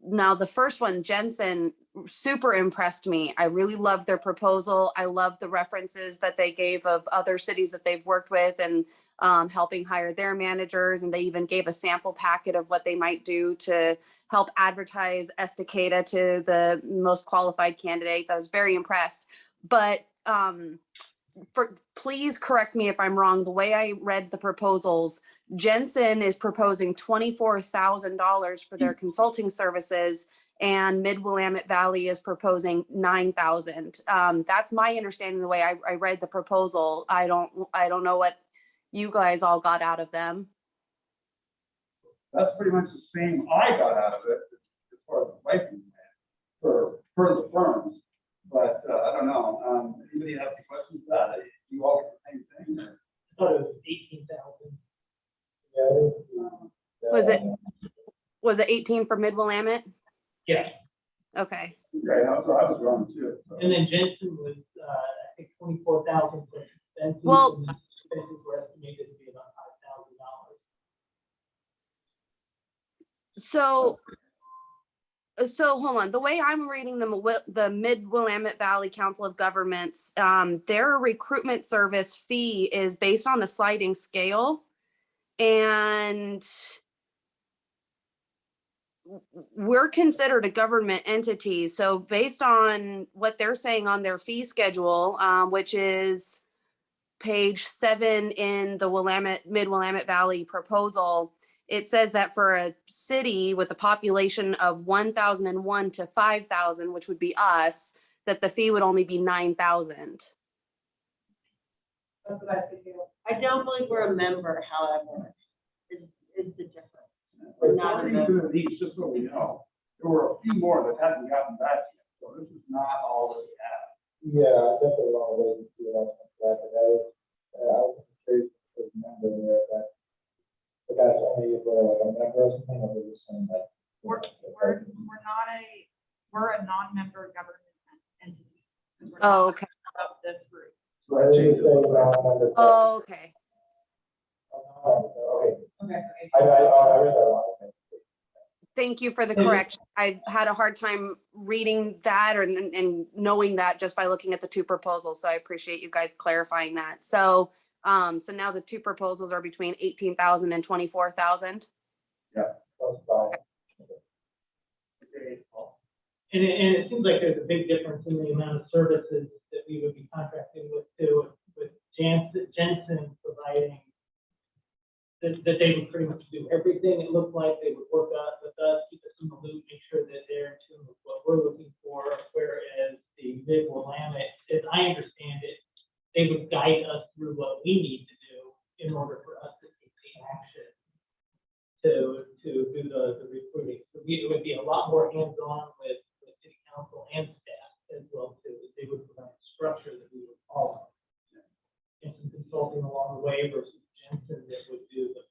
Now, the first one, Jensen, super impressed me. I really loved their proposal. I love the references that they gave of other cities that they've worked with and helping hire their managers. And they even gave a sample packet of what they might do to help advertise Estacada to the most qualified candidates. I was very impressed. But please correct me if I'm wrong. The way I read the proposals, Jensen is proposing $24,000 for their consulting services, and Mid-Willamette Valley is proposing $9,000. That's my understanding. The way I read the proposal, I don't know what you guys all got out of them. That's pretty much the same I got out of it as far as the pricing for the firms. But I don't know. Anybody have any questions about that? You all get the same thing? Or? I thought it was 18,000. Yeah. Was it 18 for Mid-Willamette? Yeah. Okay. Okay, I was wrong too. So. And then Jensen was, I think 24,000 for expenses. Well- and expenses were estimated to be about $5,000. So hold on. The way I'm reading the Mid-Willamette Valley Council of Governments, their recruitment service fee is based on a sliding scale, and we're considered a government entity. So based on what they're saying on their fee schedule, which is page 7 in the Mid-Willamette Valley proposal, it says that for a city with a population of 1,001 to 5,000, which would be us, that the fee would only be $9,000. That's what I figured. I don't believe we're a member, however, is the difference. We're not a According member. to these, just so we know, there were a few more that hadn't gotten back yet. So this is not all that we have. Yeah, I definitely want to wait and see what else comes back. But that is, I was curious to remember there that. But that's only if we're like a member or something, or we're just saying that. We're a non-member government entity. 'Cause we're Oh, not okay. Of this group. So that changes. Oh, okay. Okay. I read that wrong. Thank you for the correction. I had a hard time reading that and knowing that just by looking at the 2 proposals. So I appreciate you guys clarifying that. So now the 2 proposals are between 18,000 and 24,000. Yeah. And it seems like there's a big difference in the amount of services that we would be contracting with too, with Jensen providing that they would pretty much do everything. It looked like they would work out with us, keep us in the loop, make sure that they're in tune with what we're looking for. Whereas the Mid-Willamette, as I understand it, they would guide us through what we need to do in order for us to take the action to do the recruiting. So it would be a lot more hands-on with city council and staff as well too. They would provide structure that we would follow. And some consulting along the way versus Jensen that would do the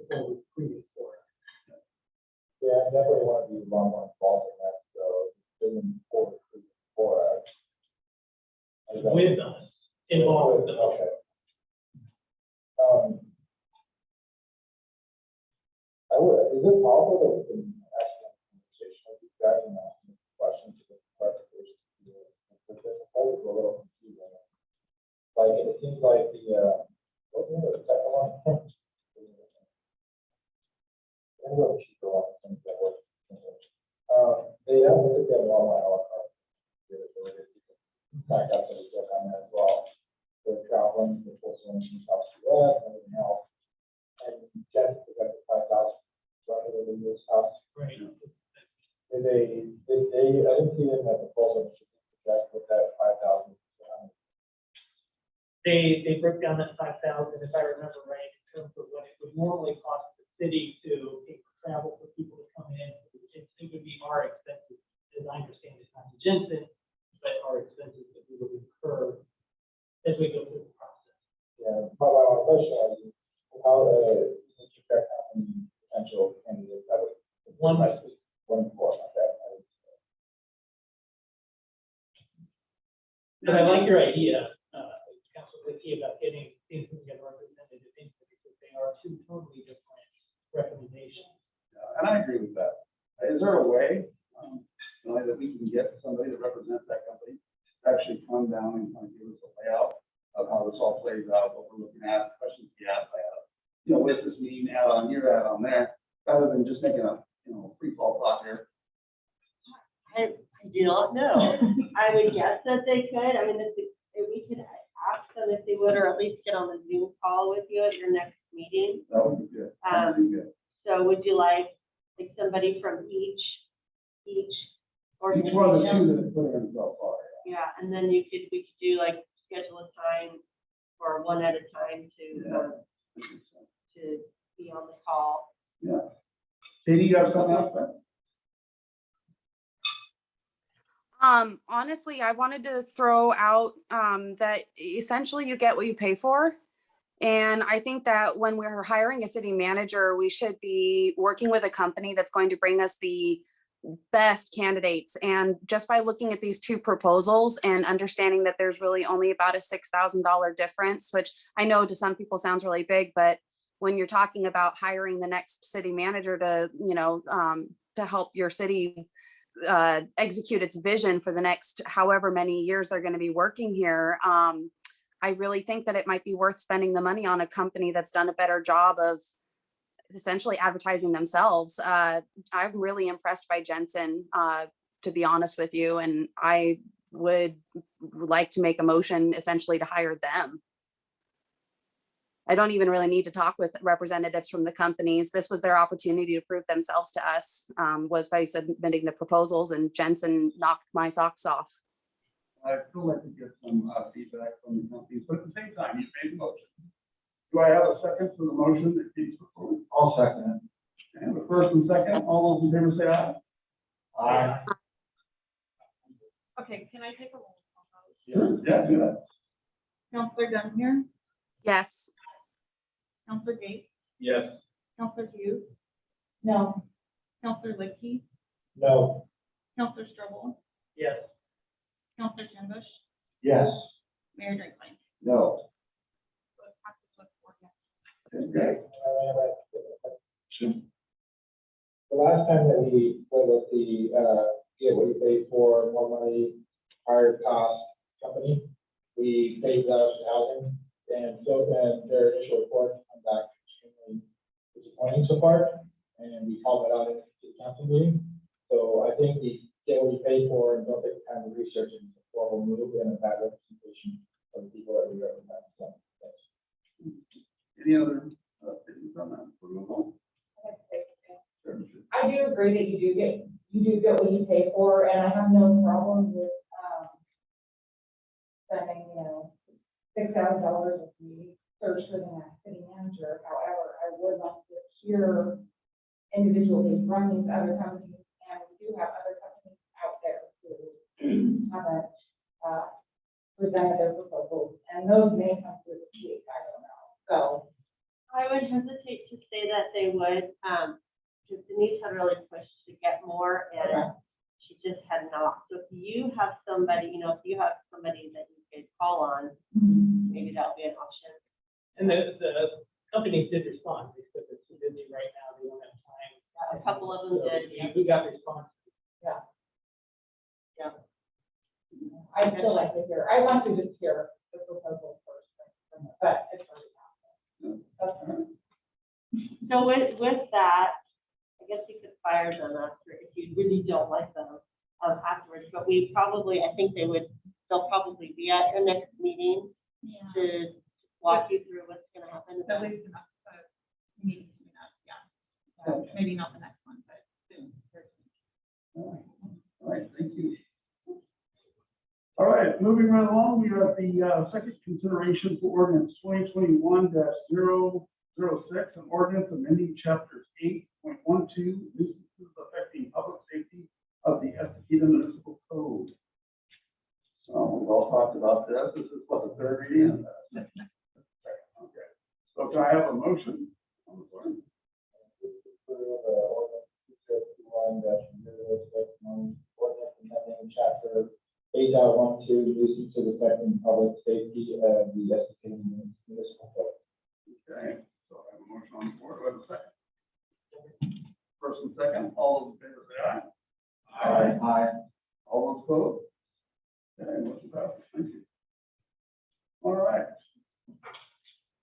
full recruiting for us. Yeah, I definitely want to be lot more involved in that, so doing for us. With us, involved with us. Okay. Is it possible that we can actually have a conversation with these guys and ask them questions to get clarification? Because it's a little confusing. Like, it seems like what's the name of the second one? Maybe I'll cheaper one, things that work. They have a lot more alcohol. Back up to the book on that as well. They're traveling, the full swing from South Sudan and everything else. And Jeff, we got the 5,000. Rather than this house. Right. I didn't see in that proposal, project with that 5,000. They broke down that 5,000, if I remember right, in terms of what it would normally cost the city to pay for travel for people to come in. It would be our expenses, as I understand it, not to Jensen, but our expenses that we would incur as we go through the process. Yeah, but my question is, how did you check out any potential candidates that would one for that? And I like your idea, Councilor Licky, about getting things that are represented in, because they are two totally different recommendations. And I agree with that. Is there a way, that we can get somebody to represent that company to actually come down and kind of give us a layout of how this all plays out, what we're looking at, questions to be asked by us? With this meeting, add on here, add on there, rather than just making a, free fall thought here. I do not know. I would guess that they could. I mean, if we could ask them if they would, or at least get on the Zoom call with you at your next meeting. That would be good. That would be good. So would you like somebody from each Each one of the organization? two that put in so far. Yeah, and then we could do schedule a time for one at a time to be on the call. Yeah. Katie, you have something else? Honestly, I wanted to throw out that essentially you get what you pay for. And I think that when we're hiring a city manager, we should be working with a company that's going to bring us the best candidates. And just by looking at these two proposals and understanding that there's really only about a $6,000 difference, which I know to some people sounds really big, but when you're talking about hiring the next city manager to, to help your city execute its vision for the next however many years they're going to be working here, I really think that it might be worth spending the money on a company that's done a better job of essentially advertising themselves. I'm really impressed by Jensen, to be honest with you, and I would like to make a motion essentially to hire them. I don't even really need to talk with representatives from the companies. This was their opportunity to prove themselves to us, was by submitting the proposals, and Jensen knocked my socks off. I feel like we get some feedback from the companies, but at the same time, you made the motion. Do I have a second for the motion that keeps proposing? I'll second it. And the first and second, all those in favor say aye. Aye. Okay, can I take a roll call vote? Sure. Yeah, do that. Counselor Dunn, Yes. Counselor Gates, Yes. Counselor Hughes? No. Counselor Licky, No. Counselor Strobel, Yes. Counselor Jimbush, Yes. Mayor Drake. No. So it passes with 4 yes. Okay. The last time that we went with get what you paid for, more money, higher cost company, we paid out housing, and so then their initial report come back extremely disappointing so far, and we called it out in the council meeting. So I think the get what you paid for and don't take the time to research it is a formal move and a bad representation of the people that we represent. So, thanks. Any other things on that? I do agree that you do get what you pay for, and I have no problem with, spending, $6,000 if we search for the next city manager. However, I would like to hear individually from these other companies, and we do have other companies out there who haven't, presented their proposals, and those may come through the week, I don't know. So I would hesitate to say that they would, because Denise had really pushed to get more, and she just had not. So if you have somebody, if you have somebody that you could call on, maybe that would be an option. And the companies did respond. They said they're too busy right now. They don't have time. A couple of them did. We got response. I'd still like to hear, I want to just hear the proposal first, but it's already happened. So with that, I guess you could fire them after, if you really don't like them, afterwards, but I think they'll probably be at your next meeting to walk you through what's gonna happen. At least enough, meeting coming up, yeah. So maybe not the next one, but soon. All right, thank you. All right, moving right along, we have the second consideration for ordinance 2021-006, an ordinance amending chapters 8.12, nuisances affecting public safety of the Estacada Municipal Code. So we've all talked about this. This is what the third reading. Okay. So can I have a motion on the floor? Ordinance amending chapter 8.12, nuisances affecting public safety of the Estacada Municipal Code. Okay, so I have a motion on the floor. Do I have a second? First and second, all those in favor say aye. Aye. All those opposed? Okay, motion passes. Thank you. All right.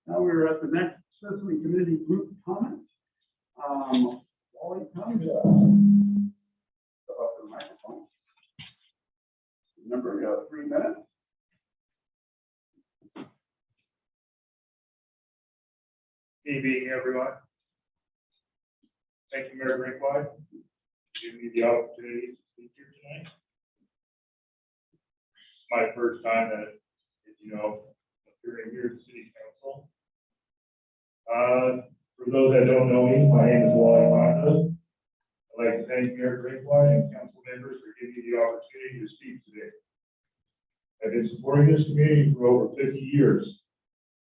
Now we're at the next citizen and community group comment. Wally, come to step up to the microphone. Remember, you have 3 minutes. Good evening, everyone. Thank you, Mayor Greenwald, for giving me the opportunity to speak here tonight. It's my first time appearing here at the City Council. For those that don't know me, my name is Wally Honda. I'd like to thank Mayor Greenwald and council members for giving me the opportunity to speak today. I've been supporting this community for over 50 years.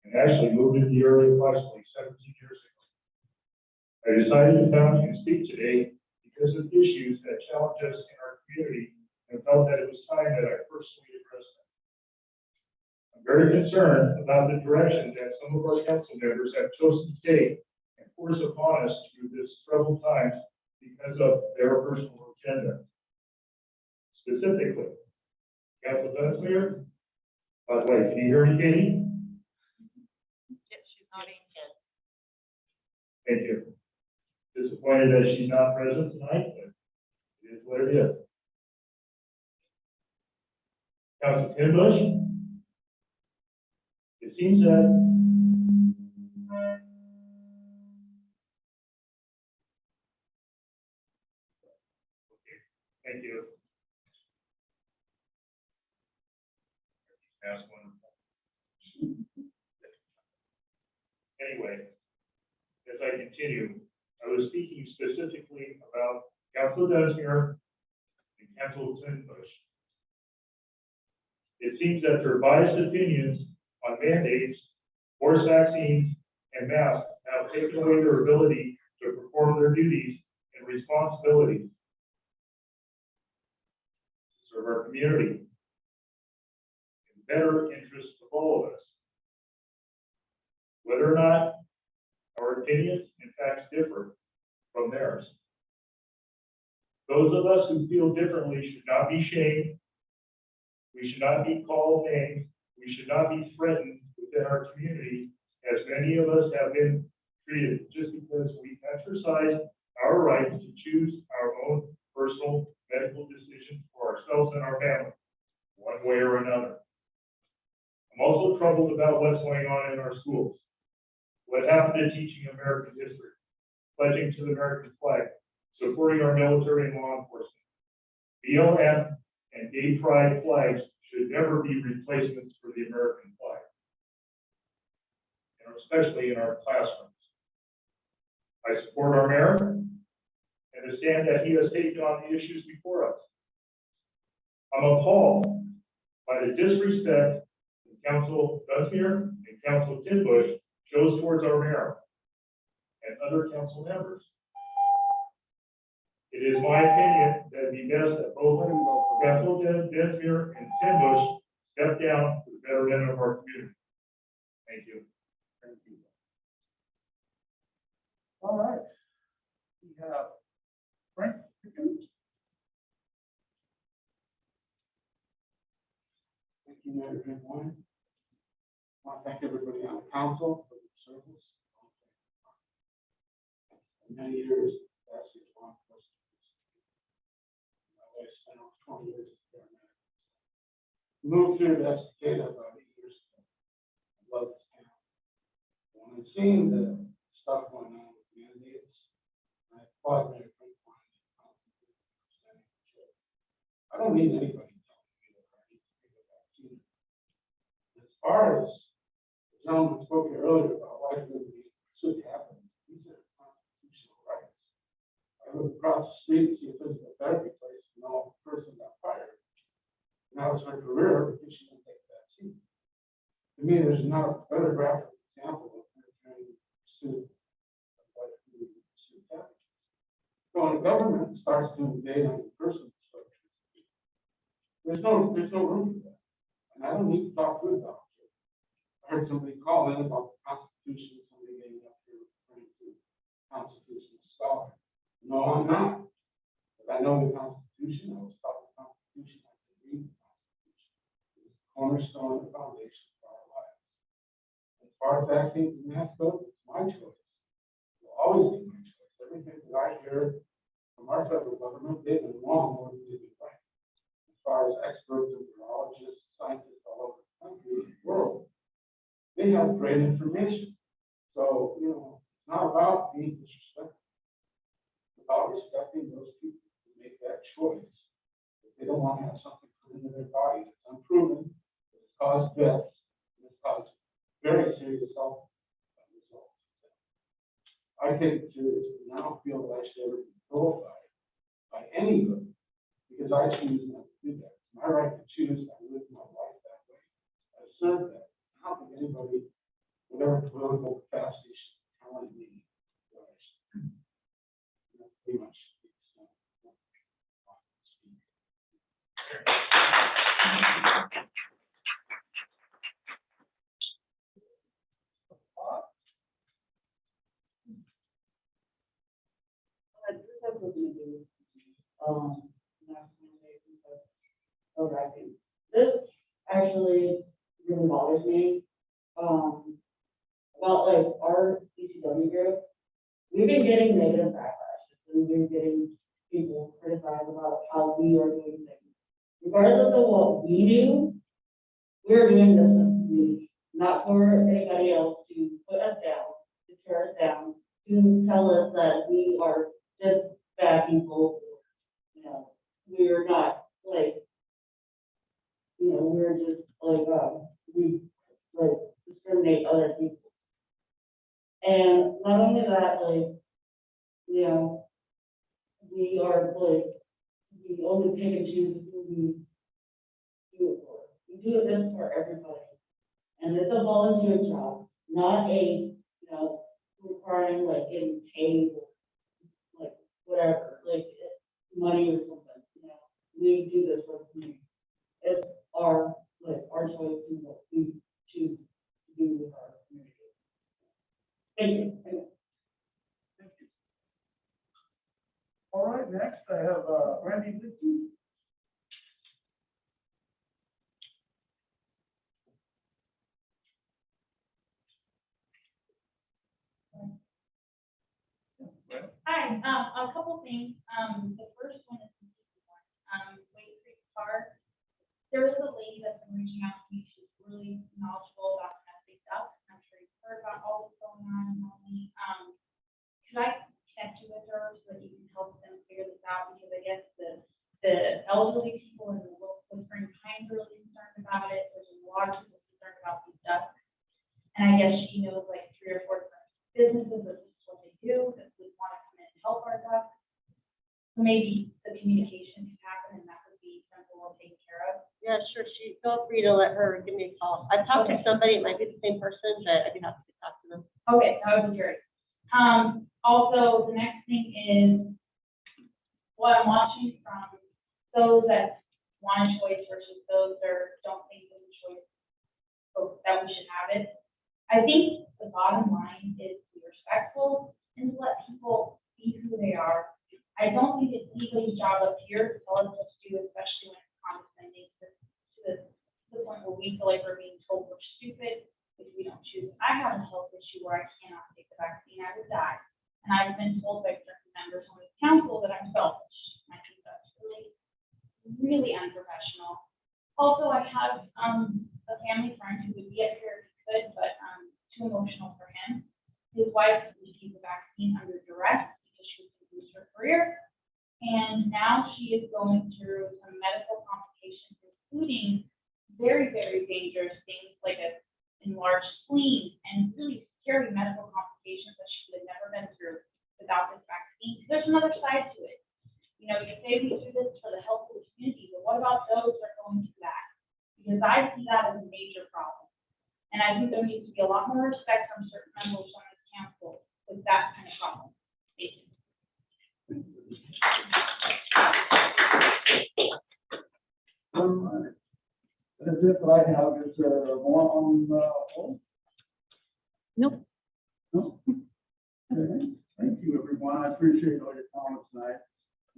And actually moved in the area approximately 17 years ago. I decided to come and speak today because of issues that challenge us in our community and felt that it was time that I personally address them. I'm very concerned about the direction that some of our council members have chosen to take and force upon us through this troubled times because of their personal agenda. Specifically, Council Dunsmuir, by the way, can you hear me, Katie? Thank you. Disappointed that she's not present tonight, but it is what it is. Council Kinbush, it seems that thank you. Ask one. Anyway. As I continue, I was speaking specifically about Council Dunsmuir and Council Kinbush. It seems that their biased opinions on mandates, forced vaccines, and masks have taken away their ability to perform their duties and responsibilities to serve our community in better interest of all of us. Whether or not our opinions and facts differ from theirs. Those of us who feel differently should not be shamed. We should not be called names. We should not be threatened within our community, as many of us have been treated just because we exercise our right to choose our own personal medical decisions for ourselves and our family, one way or another. I'm also troubled about what's going on in our schools. What happened to teaching American history, pledging to the American flag, supporting our military and law enforcement? BLM and gay pride flags should never be replacements for the American flag, and especially in our classrooms. I support our mayor and the stand that he has taken on the issues before us. I'm appalled by the disrespect that Council Dunsmuir and Council Kinbush shows towards our mayor and other council members. It is my opinion that it'd be best that both Bethel Desmere and Tim Bush step down for the betterment of our community. Thank you. Thank you. All right. We have Frank Pickens. Thank you, Mayor Jim Wine. I want to thank everybody on the council for their service. For many years, that's just one person. I spent over 20 years there. Moved here to Estacada about 8 years ago. I love this town. When I've seen the stuff going on with the Indians, I thought that I don't need anybody telling me that I need to take a vaccine. As far as the gentleman spoke here earlier about why it should happen, these are constitutional rights. I live across the street to see a physical therapy place, and the person got fired. And that was her career because she didn't take the vaccine. To me, there's not a better graphic example of her trying to pursue what we pursue that. So when the government starts to invade on the person's structure, there's no room for that. And I don't need to talk to a doctor. I heard somebody call in about the Constitution, somebody getting up here referring to constitutional scholar. No, I'm not. But I know the Constitution. I was taught the Constitution. I can read the Constitution. It's the cornerstone and the foundation for our lives. As far as vaccines and masks go, it's my choice. It will always be my choice. Everything that I hear from our federal government, they've been wrong more than they've been right. As far as experts and virologists, scientists all over the country and the world, they have great information. So, it's not about being disrespectful. It's about respecting those people who make that choice. If they don't want to have something put into their body that's unproven, it's caused deaths, and it's caused very serious health results. I take it seriously. And I don't feel that I should ever be controlled by anybody because I choose not to do that. It's my right to choose. I live my life that way. I serve that. I don't think anybody, whatever political capacity, should challenge me. That's pretty much. This actually really bothers me. About like our ECW group, we've been getting negative backlash. We've been getting people criticize about how we are doing things. Regardless of what we do, we're doing this as a community, not for anybody else to put us down, to tear us down, to tell us that we are just bad people. We're not like, we're just like, we like discriminate other people. And not only that, like, we are like, we only pick and choose who we do it for. We do this for everybody. And it's a volunteer job, not a, requiring like getting paid or like whatever, like money or something. We do this for the community. It's our choice to what we choose to do with our community. Thank you. Thank you. All right, next I have Randy Licky. Hi, a couple things. The first one is Waste Creek Park. There was a lady that's been reaching out to me. She's really knowledgeable about domestic ducks. I'm sure you've heard about all this going on. Could I connect you with her so that you can help them figure this out? Because I guess the elderly people in the Whispering Pines are really concerned about it. There's a lot of people concerned about these ducks. And I guess she knows like 3 or 4 different businesses that this is what they do, that we want to come in and help our ducks. So maybe the communication could happen and that would be simple and taken care of. Yeah, sure. Feel free to let her give me a call. I've talked to somebody, it might be the same person, but I'd be happy to talk to them. Okay, that would be great. Also, the next thing is what I'm watching from those that want a choice versus those that don't think there's a choice, or that we should have it. I think the bottom line is to be respectful and to let people be who they are. I don't think it's anybody's job up here to tell us what to do, especially when it's condescending to the point where we feel like we're being told we're stupid if we don't choose. I have a health issue where I cannot take the vaccine, I would die. And I've been told by certain members on the council that I'm selfish. And I think that's really, really unprofessional. Also, I have a family friend who would be up here if he could, but too emotional for him. His wife received the vaccine under duress because she was going to lose her career. And now she is going through some medical complications, including very, very dangerous things like a enlarged spleen and really scary medical complications that she would have never been through without this vaccine. There's another side to it. You know, you say we do this for the health of the community, but what about those that are going through that? Because I see that as a major problem. And I think there needs to be a lot more respect from certain members on this council with that kind of problem. Thank you. That's it, but I have, is there more on, hold? Nope. No? Okay, thank you, everyone. I appreciate all your comments tonight.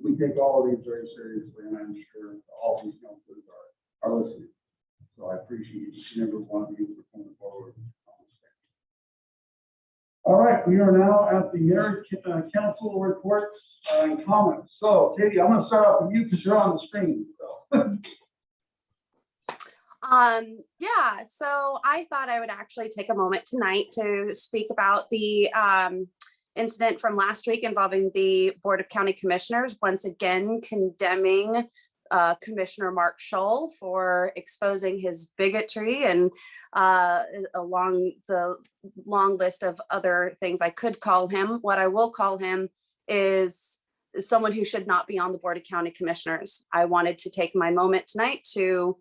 We take all of these very seriously, and I'm sure all of these councilors are listening. So I appreciate each and every one of you for coming forward. All right, we are now at the mayor council reports and comments. So Katie, I'm going to start off with you because you're on the screen. So. Yeah, so I thought I would actually take a moment tonight to speak about the incident from last week involving the Board of County Commissioners, once again condemning Commissioner Mark Scholl for exposing his bigotry and along the long list of other things I could call him. What I will call him is someone who should not be on the Board of County Commissioners. I wanted to take my moment tonight to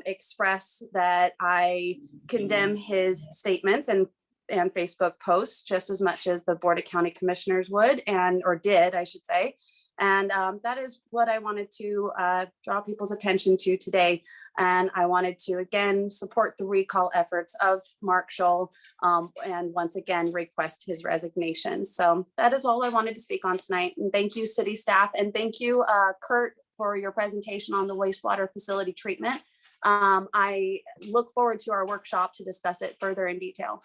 express that I condemn his statements and Facebook posts just as much as the Board of County Commissioners would, or did, I should say. And that is what I wanted to draw people's attention to today. And I wanted to, again, support the recall efforts of Mark Scholl and once again, request his resignation. So that is all I wanted to speak on tonight. And thank you, city staff. And thank you, Kurt, for your presentation on the wastewater facility treatment. I look forward to our workshop to discuss it further in detail.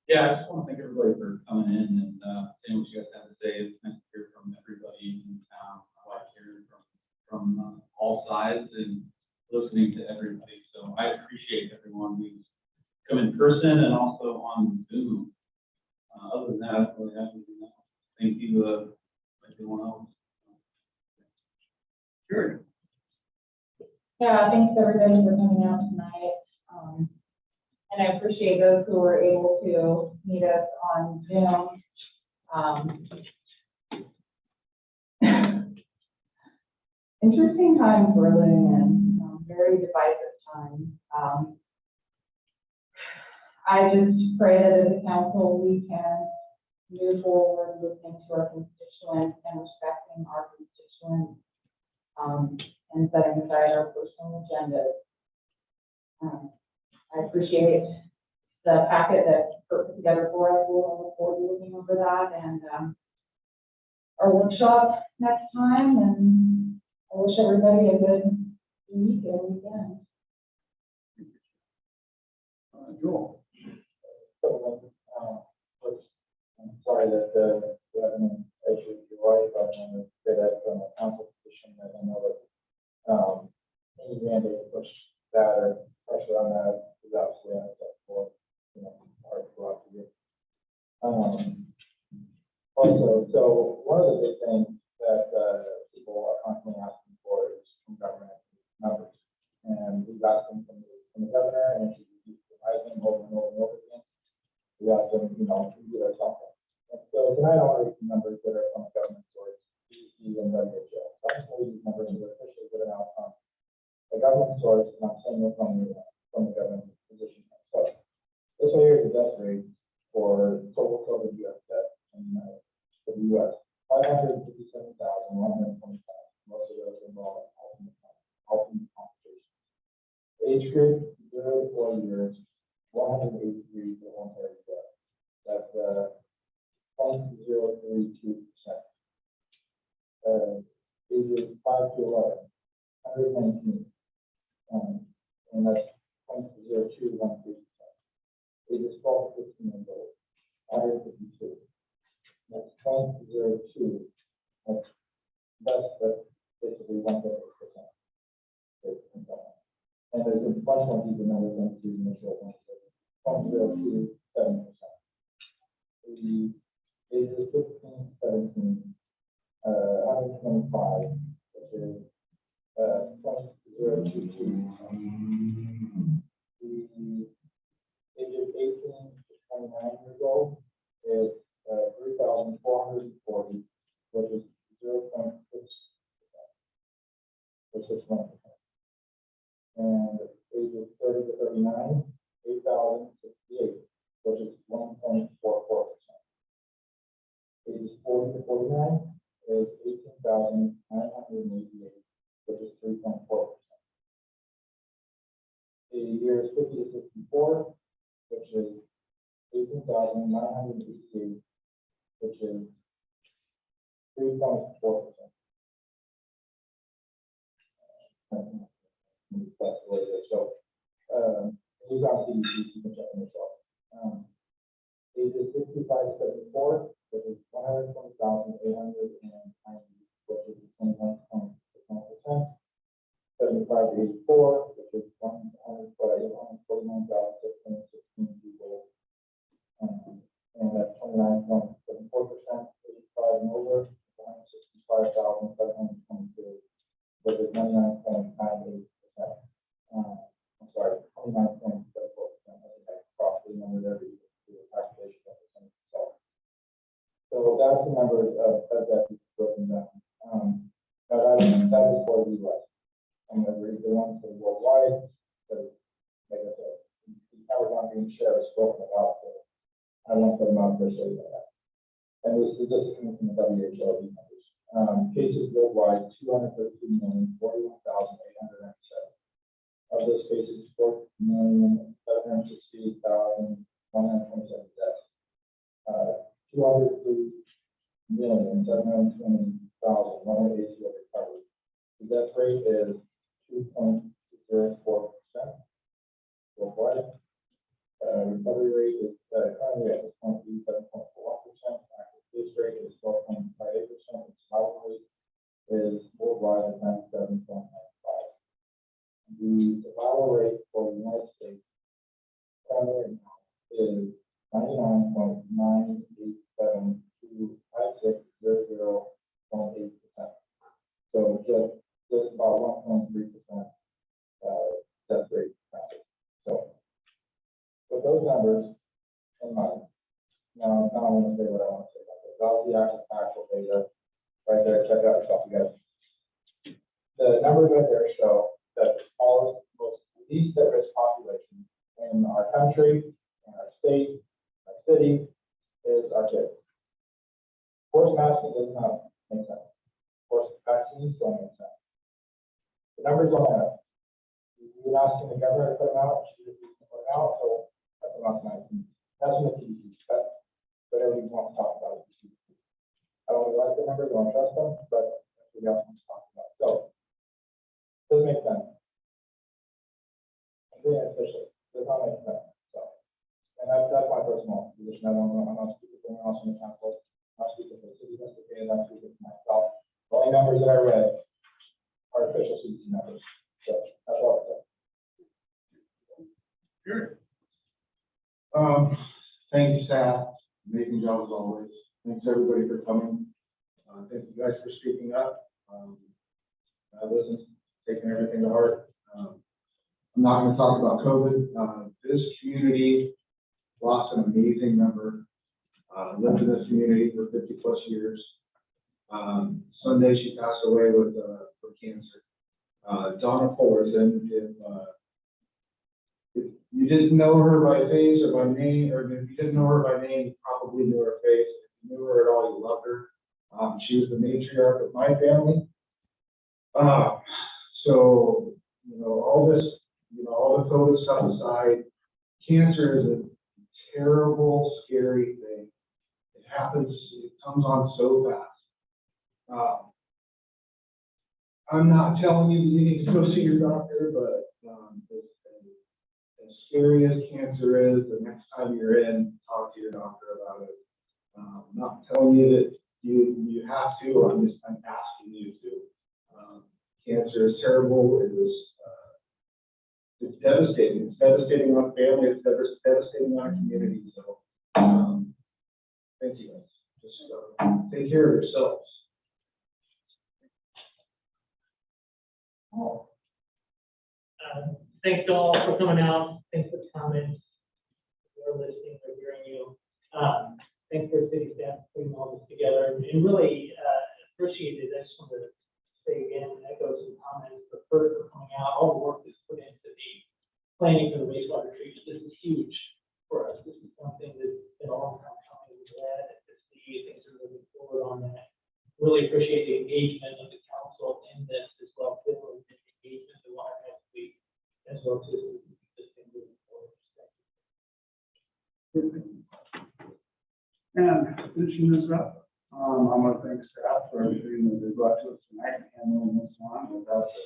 Yeah, I just want to thank everybody for coming in and saying what you guys have to say. It's nice to hear from everybody in town. I like hearing from all sides and listening to everybody. So I appreciate everyone who's come in person and also on Zoom. Other than that, I don't really have anything else. Thank you, everyone else. Sure. Yeah, thanks everybody for coming out tonight. And I appreciate those who were able to meet us on Zoom. Interesting times we're living in, very divisive times. I just pray that as a council, we can move forward listening to our constituents and respecting our constituents and setting aside our personal agendas. I appreciate the packet that Kurt put together for us. We'll look forward to looking over that and our workshop next time. And I wish everybody a good week and weekend. Joel. I'm sorry that we have an issue with your wife, but I'm going to say that from a council position that I know that any mandate to push that or pressure on that is absolutely unacceptable. Hard to go out to you. Also, so one of the big things that people are constantly asking for is from government numbers, and we've asked them from the governor, and she's providing over and over and over again. We asked them, can you give us something? And so tonight I want to read some numbers that are from a government source, CDC and WHO. So I just want to read these numbers that are officially given out from a government source, and I'm saying this from the government position. So this right here is the death rate for total COVID US deaths in the United States. $557,125. Most of those involve ultimate competition. Age group 0 to 4 years, 183 voluntary death. That's 0.032%. Ages 5 to 11, 119, and that's 0.0213%. Ages 12 to 15 years old, 152. That's 0.02. That's basically 1.8%. And there's a bunch more people numbers than the initial one, 0.027%. The ages 15, 17, 125, which is 0.022. The ages 18 to 29 years old is 3,440, which is 0.661%. And ages 30 to 39, 8,068, which is 1.44%. Ages 40 to 49 is 18,988, which is 3.4%. The years 50 to 64, which is 18,988, which is 3.4%. That's the way it is. So, these are CDC, you can check them yourself. Ages 65 to 74, which is 120,890, which is 21.6%. 75 to 84, which is 149,616 people, and that's 29.74%. 85 and over, 165,722, which is 99.98%. I'm sorry, 29.74%. I think I crossed the number there because the calculation of the percentage itself. So that's the numbers of that broken down. Now that is for the US. I'm going to read the ones for the worldwide. So, like I said, the Amazon being shared is spoken about. So I won't put them out there so you know that. And this is coming from the WHO numbers. Cases worldwide, 213,041,897. Of those cases, 4,768,127 deaths. 203,720,182 recovered. The death rate is 2.04% worldwide. Recovery rate is currently at 27.41%. Active case rate is 12.58%. Survival rate is worldwide at 97.95%. The survival rate for the United States currently is 99.987 to 5600.8%. So just about 1.3% death rate. So with those numbers in mind, now I'm going to say what I want to say about this. That's the actual data right there. Check it out yourself, you guys. The numbers right there show that the smallest, most least at-risk population in our country, in our state, our city, is our kids. Forced masking does not make sense. Forced vaccines don't make sense. The numbers don't add up. You're asking the governor to put them out, she refuses to put them out, so that's not nice. That's what the CDC. That's whatever you want to talk about. I don't really like the numbers, I don't trust them, but that's what we also want to talk about. So, does it make sense? I'm doing it officially. Does not make sense. So, and that's my personal position. I'm not speaking for anyone else in the council. I'm not speaking for the city of Estacada. I'm speaking for myself. The only numbers that I read are official CDC numbers. So that's all I said. Good. Thank you, staff. Amazing job as always. Thanks everybody for coming. Thank you guys for speaking up. I listened, taking everything to heart. I'm not going to talk about COVID. This community lost an amazing number. Lived in this community for 50 plus years. Sunday she passed away with cancer. Donna Fullerton, if you didn't know her by face or by name, or if you didn't know her by name, you probably knew her face. If you knew her at all, you loved her. She was the matriarch of my family. So, all this, all the COVID stuff aside, cancer is a terrible, scary thing. It happens, it comes on so fast. I'm not telling you you need to go see your doctor, but as scary as cancer is, the next time you're in, talk to your doctor about it. I'm not telling you that you have to, I'm asking you to. Cancer is terrible. It's devastating. It's devastating on family. It's devastating on our community. So, thank you guys. Just take care of yourselves. Oh. Thanks all for coming out. Thanks for the comments. We're listening, we're hearing you. Thanks for city staff putting all this together and really appreciate it. I just want to say again, echo some comments, but for coming out, all the work that's put into the planning for the wastewater treatment. This is huge for us. This is something that's been a long time coming. We're glad to see things are moving forward on that. Really appreciate the engagement of the council in this as well, the engagement of our next week as well too. This thing moving forward. And finishing this up, I want to thank staff for everything that they brought to us tonight and handling this one without the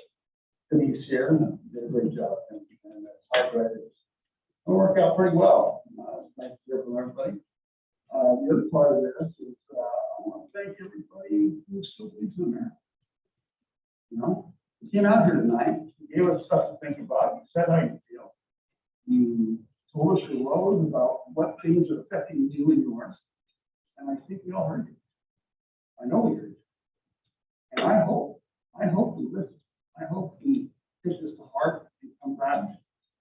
city's share. And they did a great job. Thank you. And that's hard right. It's going to work out pretty well. Thanks to hear from everybody. The other part of this is I want to thank everybody who still believes in there. You came out here tonight, you gave us stuff to think about. You said how you feel. You told us your woes about what things are affecting you and yours. And I think we all heard you. I know we heard you. And I hope we listen. I hope we take this to heart and come back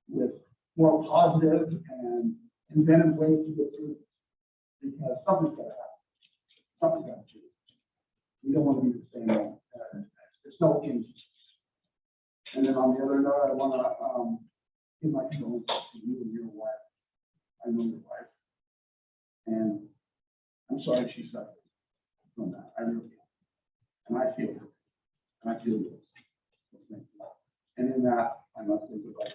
with more positive and inventive ways to get through this. Because something's got to happen. Something's got to change. We don't want to be the same way. There's no end. And then on the other note, I want to give my condolences to you and your wife. I know your wife. And I'm sorry she suffered from that. I really am. And I feel her. And I feel yours. And in that, I must say goodbye.